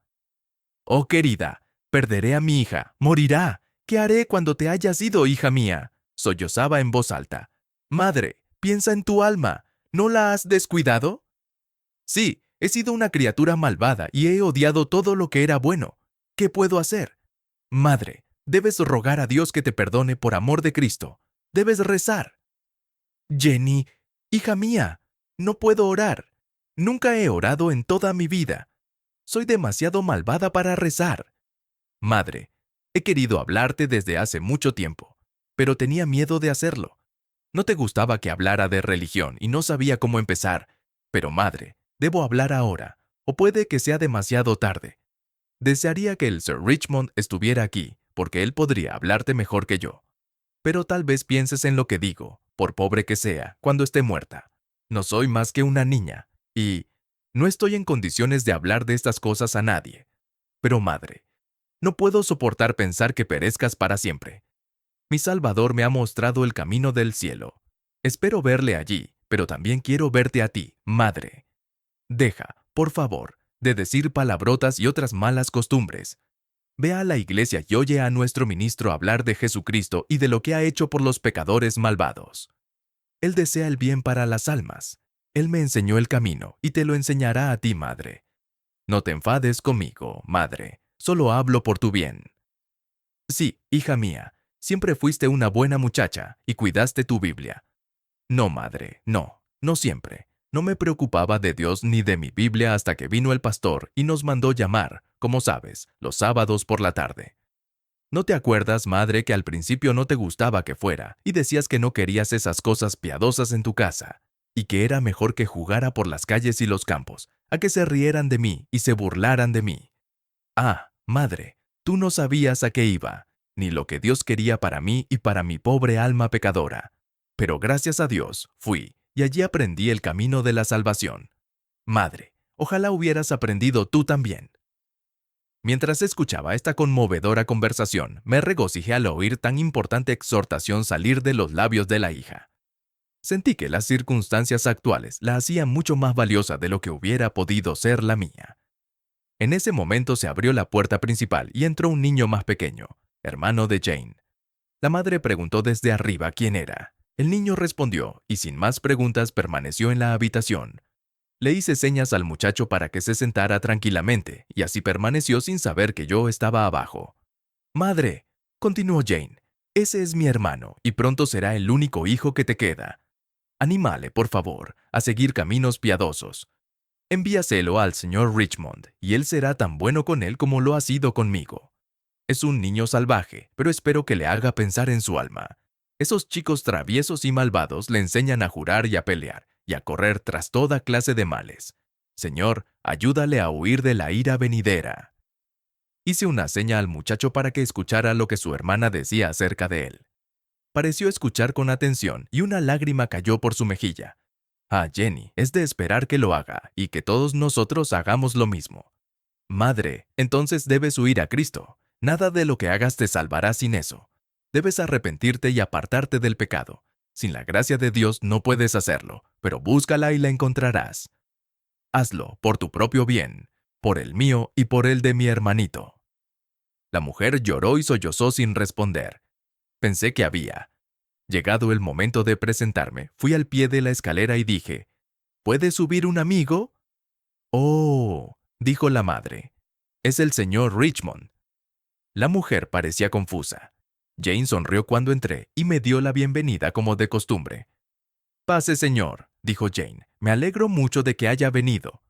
Oh, querida, perderé a mi hija, morirá. ¿Qué haré cuando te hayas ido, hija mía?», sollozaba en voz alta. «Madre, piensa en tu alma. ¿No la has descuidado?» «Sí, he sido una criatura malvada y he odiado todo lo que era bueno. ¿Qué puedo hacer?» «Madre, debes rogar a Dios que te perdone por amor de Cristo. Debes rezar». «Jenny, hija mía, no puedo orar. Nunca he orado en toda mi vida. Soy demasiado malvada para rezar». «Madre, he querido hablarte desde hace mucho tiempo, pero tenía miedo de hacerlo. No te gustaba que hablara de religión y no sabía cómo empezar. Pero madre, debo hablar ahora, o puede que sea demasiado tarde. Desearía que el Sir Richmond estuviera aquí, porque él podría hablarte mejor que yo. Pero tal vez pienses en lo que digo, por pobre que sea, cuando esté muerta. No soy más que una niña, y no estoy en condiciones de hablar de estas cosas a nadie. Pero madre, no puedo soportar pensar que perezcas para siempre. Mi Salvador me ha mostrado el camino del cielo. Espero verle allí, pero también quiero verte a ti, madre. Deja, por favor, de decir palabrotas y otras malas costumbres. Ve a la iglesia y oye a nuestro ministro hablar de Jesucristo y de lo que ha hecho por los pecadores malvados. Él desea el bien para las almas. Él me enseñó el camino y te lo enseñará a ti, madre. No te enfades conmigo, madre. Solo hablo por tu bien. Sí, hija mía, siempre fuiste una buena muchacha y cuidaste tu Biblia. No, madre, no siempre. No me preocupaba de Dios ni de mi Biblia hasta que vino el pastor y nos mandó llamar, como sabes, los sábados por la tarde. ¿No te acuerdas, madre, que al principio no te gustaba que fuera y decías que no querías esas cosas piadosas en tu casa y que era mejor que jugara por las calles y los campos, a que se rieran de mí y se burlaran de mí? Ah, madre, tú no sabías a qué iba, ni lo que Dios quería para mí y para mi pobre alma pecadora. Pero gracias a Dios, fui, y allí aprendí el camino de la salvación. Madre, ojalá hubieras aprendido tú también. Mientras escuchaba esta conmovedora conversación, me regocijé al oír tan importante exhortación salir de los labios de la hija. Sentí que las circunstancias actuales la hacían mucho más valiosa de lo que hubiera podido ser la mía. En ese momento se abrió la puerta principal y entró un niño más pequeño, hermano de Jane. La madre preguntó desde arriba quién era. El niño respondió y sin más preguntas permaneció en la habitación. Le hice señas al muchacho para que se sentara tranquilamente y así permaneció sin saber que yo estaba abajo. «Madre», continuó Jane, «ese es mi hermano y pronto será el único hijo que te queda. Anímale, por favor, a seguir caminos piadosos. Envíaselo al señor Richmond, y él será tan bueno con él como lo ha sido conmigo. Es un niño salvaje, pero espero que le haga pensar en su alma. Esos chicos traviesos y malvados le enseñan a jurar y a pelear, y a correr tras toda clase de males. Señor, ayúdale a huir de la ira venidera. Hice una seña al muchacho para que escuchara lo que su hermana decía acerca de él. Pareció escuchar con atención y una lágrima cayó por su mejilla. Ah, Jenny, es de esperar que lo haga y que todos nosotros hagamos lo mismo. Madre, entonces debes huir a Cristo. Nada de lo que hagas te salvará sin eso. Debes arrepentirte y apartarte del pecado. Sin la gracia de Dios no puedes hacerlo, pero búscala y la encontrarás. Hazlo por tu propio bien, por el mío y por el de mi hermanito. La mujer lloró y sollozó sin responder. Pensé que había. Llegado el momento de presentarme, fui al pie de la escalera y dije, ¿puede subir un amigo? Oh, dijo la madre, es el señor Richmond. La mujer parecía confusa. Jane sonrió cuando entré y me dio la bienvenida como de costumbre. Pase, señor, dijo Jane, me alegro mucho de que haya venido.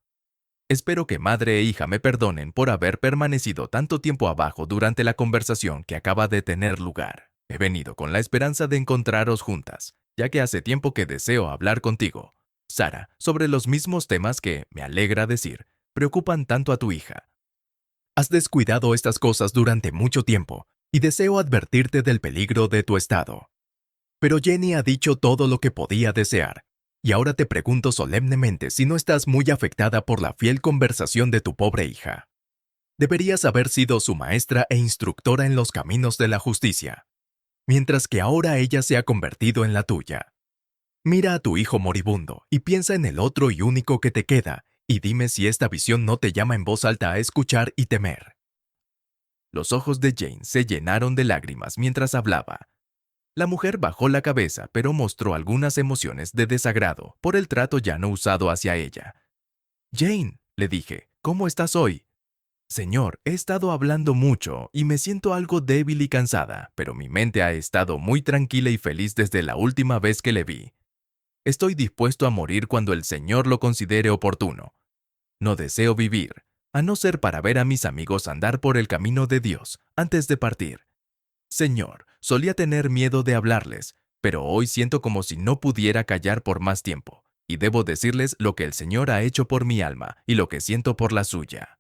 Espero que madre e hija me perdonen por haber permanecido tanto tiempo abajo durante la conversación que acaba de tener lugar. He venido con la esperanza de encontraros juntas, ya que hace tiempo que deseo hablar contigo, Sara, sobre los mismos temas que, me alegra decir, preocupan tanto a tu hija. Has descuidado estas cosas durante mucho tiempo, y deseo advertirte del peligro de tu estado. Pero Jenny ha dicho todo lo que podía desear, y ahora te pregunto solemnemente si no estás muy afectada por la fiel conversación de tu pobre hija. Deberías haber sido su maestra e instructora en los caminos de la justicia, mientras que ahora ella se ha convertido en la tuya. Mira a tu hijo moribundo y piensa en el otro y único que te queda, y dime si esta visión no te llama en voz alta a escuchar y temer. Los ojos de Jane se llenaron de lágrimas mientras hablaba. La mujer bajó la cabeza, pero mostró algunas emociones de desagrado por el trato ya no usado hacia ella. Jane, le dije, ¿cómo estás hoy? Señor, he estado hablando mucho y me siento algo débil y cansada, pero mi mente ha estado muy tranquila y feliz desde la última vez que le vi. Estoy dispuesto a morir cuando el Señor lo considere oportuno. No deseo vivir, a no ser para ver a mis amigos andar por el camino de Dios antes de partir. Señor, solía tener miedo de hablarles, pero hoy siento como si no pudiera callar por más tiempo, y debo decirles lo que el Señor ha hecho por mi alma y lo que siento por la suya.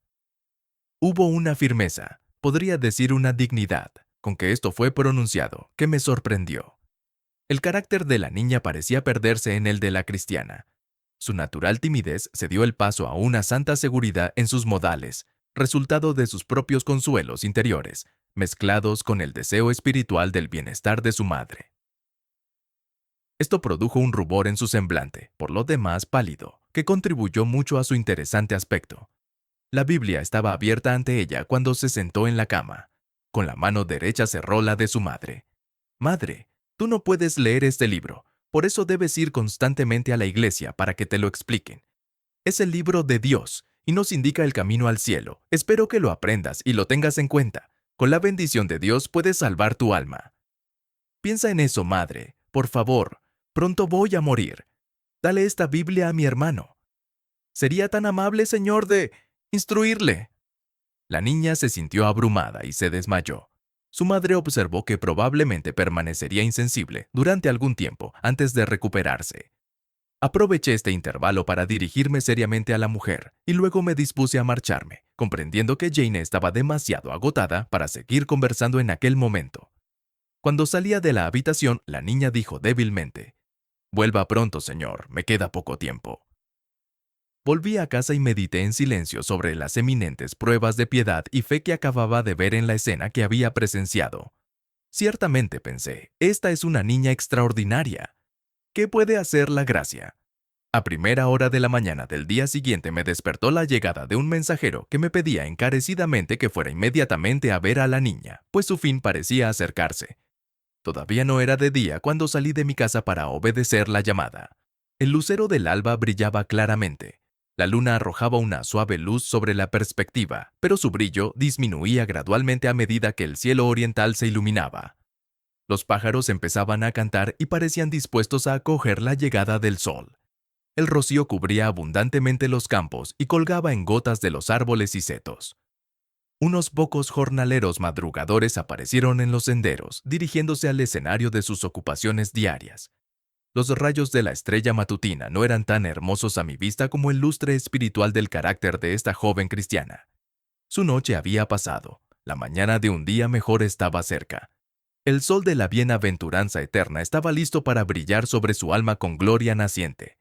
Hubo una firmeza, podría decir una dignidad, con que esto fue pronunciado, que me sorprendió. El carácter de la niña parecía perderse en el de la cristiana. Su natural timidez cedió el paso a una santa seguridad en sus modales, resultado de sus propios consuelos interiores, mezclados con el deseo espiritual del bienestar de su madre. Esto produjo un rubor en su semblante, por lo demás pálido, que contribuyó mucho a su interesante aspecto. La Biblia estaba abierta ante ella cuando se sentó en la cama. Con la mano derecha cerró la de su madre. Madre, tú no puedes leer este libro, por eso debes ir constantemente a la iglesia para que te lo expliquen. Es el libro de Dios y nos indica el camino al cielo. Espero que lo aprendas y lo tengas en cuenta. Con la bendición de Dios puedes salvar tu alma. Piensa en eso, madre. Por favor, pronto voy a morir. Dale esta Biblia a mi hermano. ¿Sería tan amable, señor, de instruirle? La niña se sintió abrumada y se desmayó. Su madre observó que probablemente permanecería insensible durante algún tiempo antes de recuperarse. Aproveché este intervalo para dirigirme seriamente a la mujer y luego me dispuse a marcharme, comprendiendo que Jane estaba demasiado agotada para seguir conversando en aquel momento. Cuando salía de la habitación, la niña dijo débilmente, «Vuelva pronto, señor, me queda poco tiempo». Volví a casa y medité en silencio sobre las eminentes pruebas de piedad y fe que acababa de ver en la escena que había presenciado. Ciertamente, pensé, esta es una niña extraordinaria. ¿Qué puede hacer la gracia? A primera hora de la mañana del día siguiente me despertó la llegada de un mensajero que me pedía encarecidamente que fuera inmediatamente a ver a la niña, pues su fin parecía acercarse. Todavía no era de día cuando salí de mi casa para obedecer la llamada. El lucero del alba brillaba claramente. La luna arrojaba una suave luz sobre la perspectiva, pero su brillo disminuía gradualmente a medida que el cielo oriental se iluminaba. Los pájaros empezaban a cantar y parecían dispuestos a acoger la llegada del sol. El rocío cubría abundantemente los campos y colgaba en gotas de los árboles y setos. Unos pocos jornaleros madrugadores aparecieron en los senderos, dirigiéndose al escenario de sus ocupaciones diarias. Los rayos de la estrella matutina no eran tan hermosos a mi vista como el lustre espiritual del carácter de esta joven cristiana. Su noche había pasado, la mañana de un día mejor estaba cerca. El sol de la bienaventuranza eterna estaba listo para brillar sobre su alma con gloria naciente.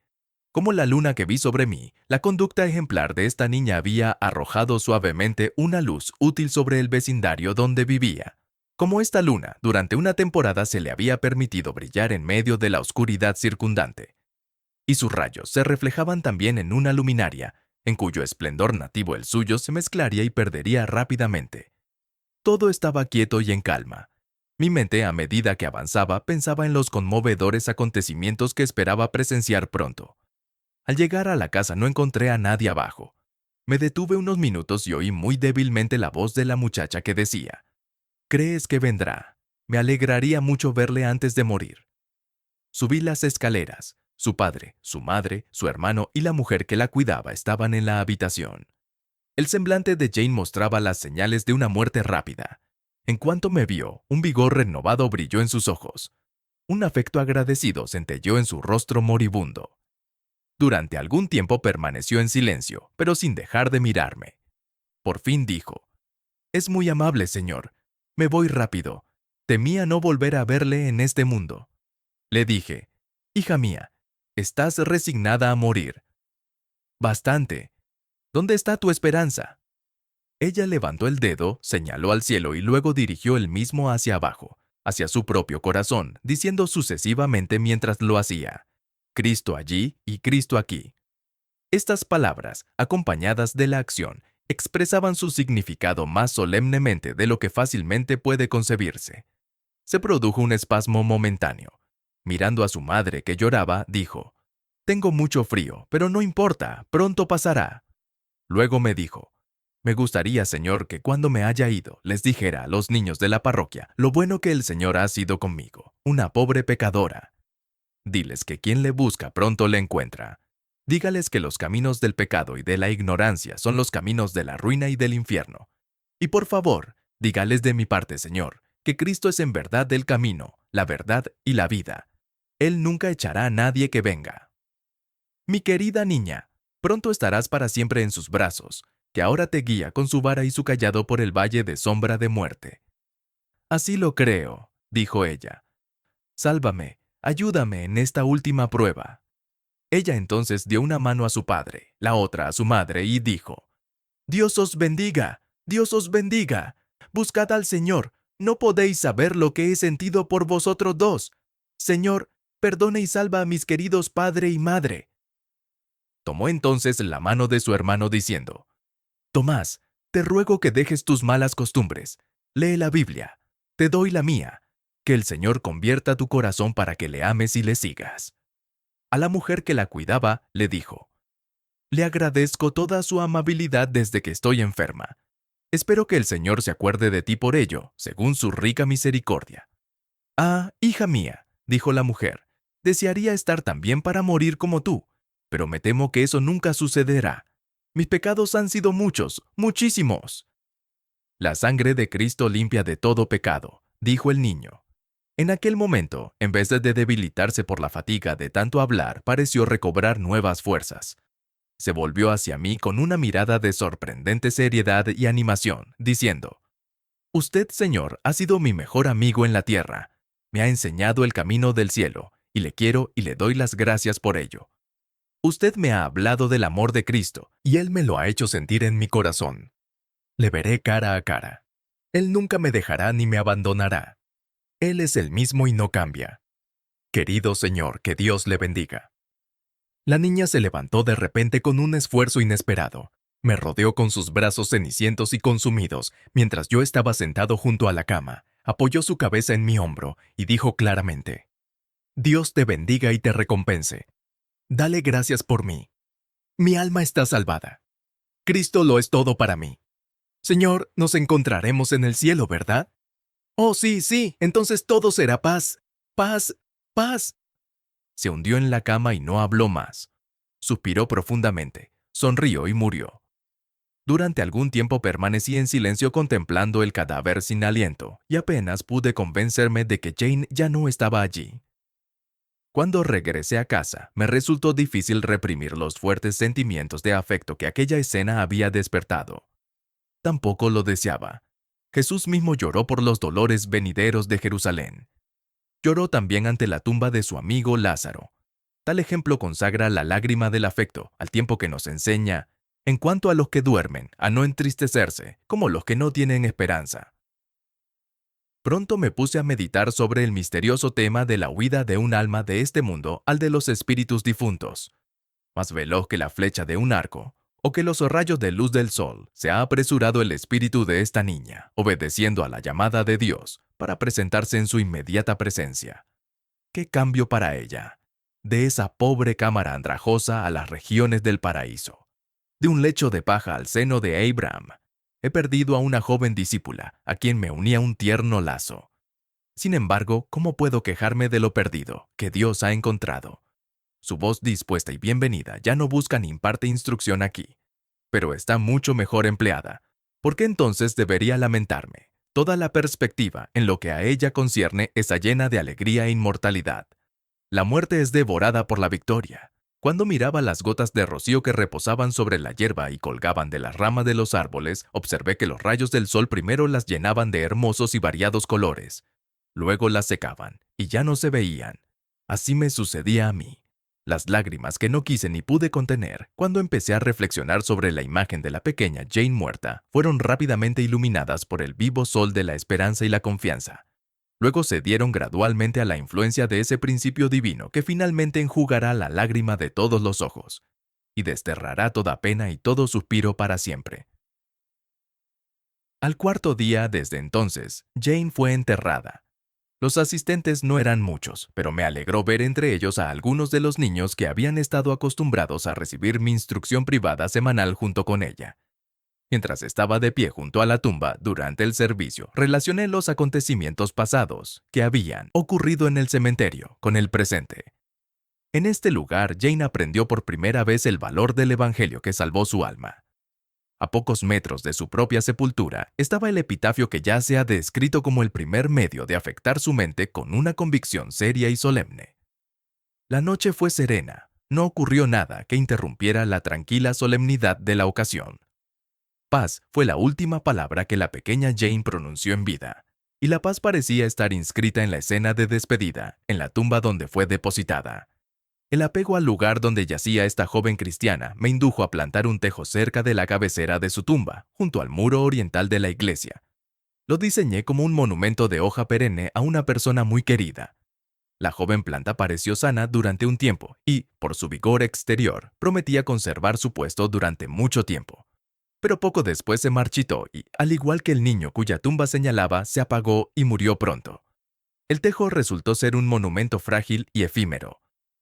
Como la luna que vi sobre mí, la conducta ejemplar de esta niña había arrojado suavemente una luz útil sobre el vecindario donde vivía. Como esta luna, durante una temporada se le había permitido brillar en medio de la oscuridad circundante. Y sus rayos se reflejaban también en una luminaria, en cuyo esplendor nativo el suyo se mezclaría y perdería rápidamente. Todo estaba quieto y en calma. Mi mente, a medida que avanzaba, pensaba en los conmovedores acontecimientos que esperaba presenciar pronto. Al llegar a la casa no encontré a nadie abajo. Me detuve unos minutos y oí muy débilmente la voz de la muchacha que decía: «¿Crees que vendrá? Me alegraría mucho verle antes de morir». Subí las escaleras. Su padre, su madre, su hermano y la mujer que la cuidaba estaban en la habitación. El semblante de Jane mostraba las señales de una muerte rápida. En cuanto me vio, un vigor renovado brilló en sus ojos. Un afecto agradecido centelleó en su rostro moribundo. Durante algún tiempo permaneció en silencio, pero sin dejar de mirarme. Por fin dijo: «Es muy amable, señor. Me voy rápido. Temía no volver a verle en este mundo». Le dije: «Hija mía, estás resignada a morir». «Bastante. ¿Dónde está tu esperanza?». Ella levantó el dedo, señaló al cielo y luego dirigió el mismo hacia abajo, hacia su propio corazón, diciendo sucesivamente mientras lo hacía: «Cristo allí y Cristo aquí». Estas palabras, acompañadas de la acción, expresaban su significado más solemnemente de lo que fácilmente puede concebirse. Se produjo un espasmo momentáneo. Mirando a su madre que lloraba, dijo: «Tengo mucho frío, pero no importa, pronto pasará». Luego me dijo: «Me gustaría, Señor, que cuando me haya ido, les dijera a los niños de la parroquia lo bueno que el Señor ha sido conmigo, una pobre pecadora. Diles que quien le busca pronto le encuentra. Dígales que los caminos del pecado y de la ignorancia son los caminos de la ruina y del infierno. Y por favor, dígales de mi parte, Señor, que Cristo es en verdad el camino, la verdad y la vida. Él nunca echará a nadie que venga». Mi querida niña, pronto estarás para siempre en sus brazos, que ahora te guía con su vara y su cayado por el valle de sombra de muerte. «Así lo creo», dijo ella. «Sálvame, ayúdame en esta última prueba». Ella entonces dio una mano a su padre, la otra a su madre, y dijo: «Dios os bendiga, Dios os bendiga. Buscad al Señor, no podéis saber lo que he sentido por vosotros dos. Señor, perdona y salva a mis queridos padre y madre». Tomó entonces la mano de su hermano diciendo: «Tomás, te ruego que dejes tus malas costumbres. Lee la Biblia. Te doy la mía. Que el Señor convierta tu corazón para que le ames y le sigas». A la mujer que la cuidaba le dijo: «Le agradezco toda su amabilidad desde que estoy enferma. Espero que el Señor se acuerde de ti por ello, según su rica misericordia». «Ah, hija mía», dijo la mujer, «desearía estar tan bien para morir como tú, pero me temo que eso nunca sucederá. Mis pecados han sido muchos, muchísimos». «La sangre de Cristo limpia de todo pecado», dijo el niño. En aquel momento, en vez de debilitarse por la fatiga de tanto hablar, pareció recobrar nuevas fuerzas. Se volvió hacia mí con una mirada de sorprendente seriedad y animación, diciendo: «Usted, Señor, ha sido mi mejor amigo en la tierra. Me ha enseñado el camino del cielo, y le quiero y le doy las gracias por ello. Usted me ha hablado del amor de Cristo, y Él me lo ha hecho sentir en mi corazón. Le veré cara a cara. Él nunca me dejará ni me abandonará. Él es el mismo y no cambia. Querido Señor, que Dios le bendiga». La niña se levantó de repente con un esfuerzo inesperado. Me rodeó con sus brazos cenicientos y consumidos, mientras yo estaba sentado junto a la cama. Apoyó su cabeza en mi hombro y dijo claramente: «Dios te bendiga y te recompense. Dale gracias por mí. Mi alma está salvada. Cristo lo es todo para mí. Señor, nos encontraremos en el cielo, ¿verdad? Oh, sí, sí, entonces todo será paz, paz, paz». Se hundió en la cama y no habló más. Suspiró profundamente, sonrió y murió. Durante algún tiempo permanecí en silencio contemplando el cadáver sin aliento, y apenas pude convencerme de que Jane ya no estaba allí. Cuando regresé a casa, me resultó difícil reprimir los fuertes sentimientos de afecto que aquella escena había despertado. Tampoco lo deseaba. Jesús mismo lloró por los dolores venideros de Jerusalén. Lloró también ante la tumba de su amigo Lázaro. Tal ejemplo consagra la lágrima del afecto, al tiempo que nos enseña, en cuanto a los que duermen, a no entristecerse, como los que no tienen esperanza. Pronto me puse a meditar sobre el misterioso tema de la huida de un alma de este mundo al de los espíritus difuntos. Más veloz que la flecha de un arco, o que los rayos de luz del sol, se ha apresurado el espíritu de esta niña, obedeciendo a la llamada de Dios, para presentarse en su inmediata presencia. ¡Qué cambio para ella! De esa pobre cámara andrajosa a las regiones del paraíso. De un lecho de paja al seno de Abraham. He perdido a una joven discípula, a quien me unía un tierno lazo. Sin embargo, ¿cómo puedo quejarme de lo perdido, que Dios ha encontrado? Su voz dispuesta y bienvenida ya no busca ni imparte instrucción aquí, pero está mucho mejor empleada. ¿Por qué entonces debería lamentarme? Toda la perspectiva en lo que a ella concierne está llena de alegría e inmortalidad. La muerte es devorada por la victoria. Cuando miraba las gotas de rocío que reposaban sobre la hierba y colgaban de las ramas de los árboles, observé que los rayos del sol primero las llenaban de hermosos y variados colores. Luego las secaban, y ya no se veían. Así me sucedía a mí. Las lágrimas que no quise ni pude contener, cuando empecé a reflexionar sobre la imagen de la pequeña Jane muerta, fueron rápidamente iluminadas por el vivo sol de la esperanza y la confianza. Luego cedieron gradualmente a la influencia de ese principio divino que finalmente enjugará la lágrima de todos los ojos y desterrará toda pena y todo suspiro para siempre. Al cuarto día desde entonces, Jane fue enterrada. Los asistentes no eran muchos, pero me alegró ver entre ellos a algunos de los niños que habían estado acostumbrados a recibir mi instrucción privada semanal junto con ella. Mientras estaba de pie junto a la tumba durante el servicio, relacioné los acontecimientos pasados que habían ocurrido en el cementerio con el presente. En este lugar, Jane aprendió por primera vez el valor del Evangelio que salvó su alma. A pocos metros de su propia sepultura estaba el epitafio que ya se ha descrito como el primer medio de afectar su mente con una convicción seria y solemne. La noche fue serena, no ocurrió nada que interrumpiera la tranquila solemnidad de la ocasión. Paz fue la última palabra que la pequeña Jane pronunció en vida, y la paz parecía estar inscrita en la escena de despedida, en la tumba donde fue depositada. El apego al lugar donde yacía esta joven cristiana me indujo a plantar un tejo cerca de la cabecera de su tumba, junto al muro oriental de la iglesia. Lo diseñé como un monumento de hoja perenne a una persona muy querida. La joven planta pareció sana durante un tiempo y, por su vigor exterior, prometía conservar su puesto durante mucho tiempo. Pero poco después se marchitó y, al igual que el niño cuya tumba señalaba, se apagó y murió pronto. El tejo resultó ser un monumento frágil y efímero,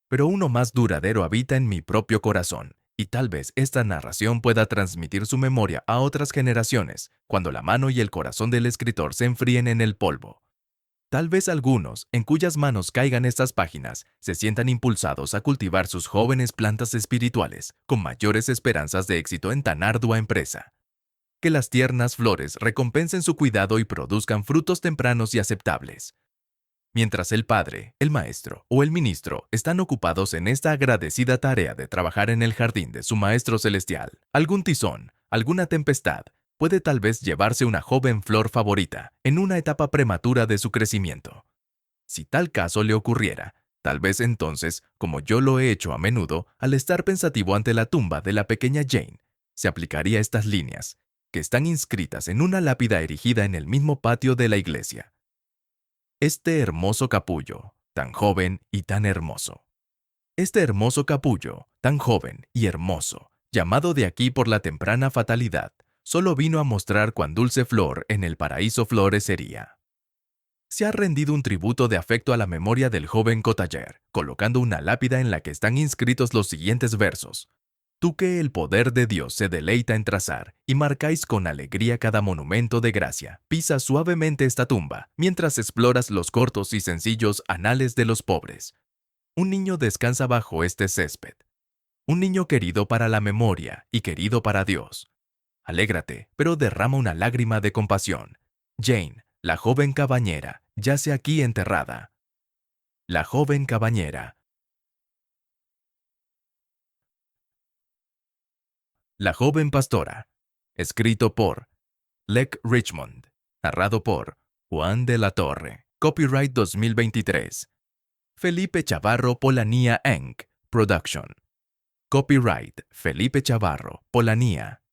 pero uno más duradero habita en mi propio corazón, y tal vez esta narración pueda transmitir su memoria a otras generaciones cuando la mano y el corazón del escritor se enfríen en el polvo. Tal vez algunos, en cuyas manos caigan estas páginas, se sientan impulsados a cultivar sus jóvenes plantas espirituales con mayores esperanzas de éxito en tan ardua empresa. Que las tiernas flores recompensen su cuidado y produzcan frutos tempranos y aceptables. Mientras el padre, el maestro o el ministro están ocupados en esta agradecida tarea de trabajar en el jardín de su Maestro Celestial, algún tizón, alguna tempestad, puede tal vez llevarse una joven flor favorita en una etapa prematura de su crecimiento. Si tal caso le ocurriera, tal vez entonces, como yo lo he hecho a menudo al estar pensativo ante la tumba de la pequeña Jane, se aplicaría estas líneas, que están inscritas en una lápida erigida en el mismo patio de la iglesia. Este hermoso capullo, tan joven y tan hermoso. Este hermoso capullo, tan joven y hermoso, llamado de aquí por la temprana fatalidad, solo vino a mostrar cuán dulce flor en el paraíso florecería. Se ha rendido un tributo de afecto a la memoria del joven Cottager, colocando una lápida en la que están inscritos los siguientes versos. Tú que el poder de Dios se deleita en trazar y marcáis con alegría cada monumento de gracia, pisa suavemente esta tumba, mientras exploras los cortos y sencillos anales de los pobres. Un niño descansa bajo este césped. Un niño querido para la memoria y querido para Dios. Alégrate, pero derrama una lágrima de compasión. Jane, la joven cabañera, yace aquí enterrada. La joven cabañera. La joven pastora. Escrito por Lec Richmond. Narrado por Juan de la Torre. Copyright 2023. Felipe Chavarro Polanía Inc. Production. Copyright Felipe Chavarro Polanía.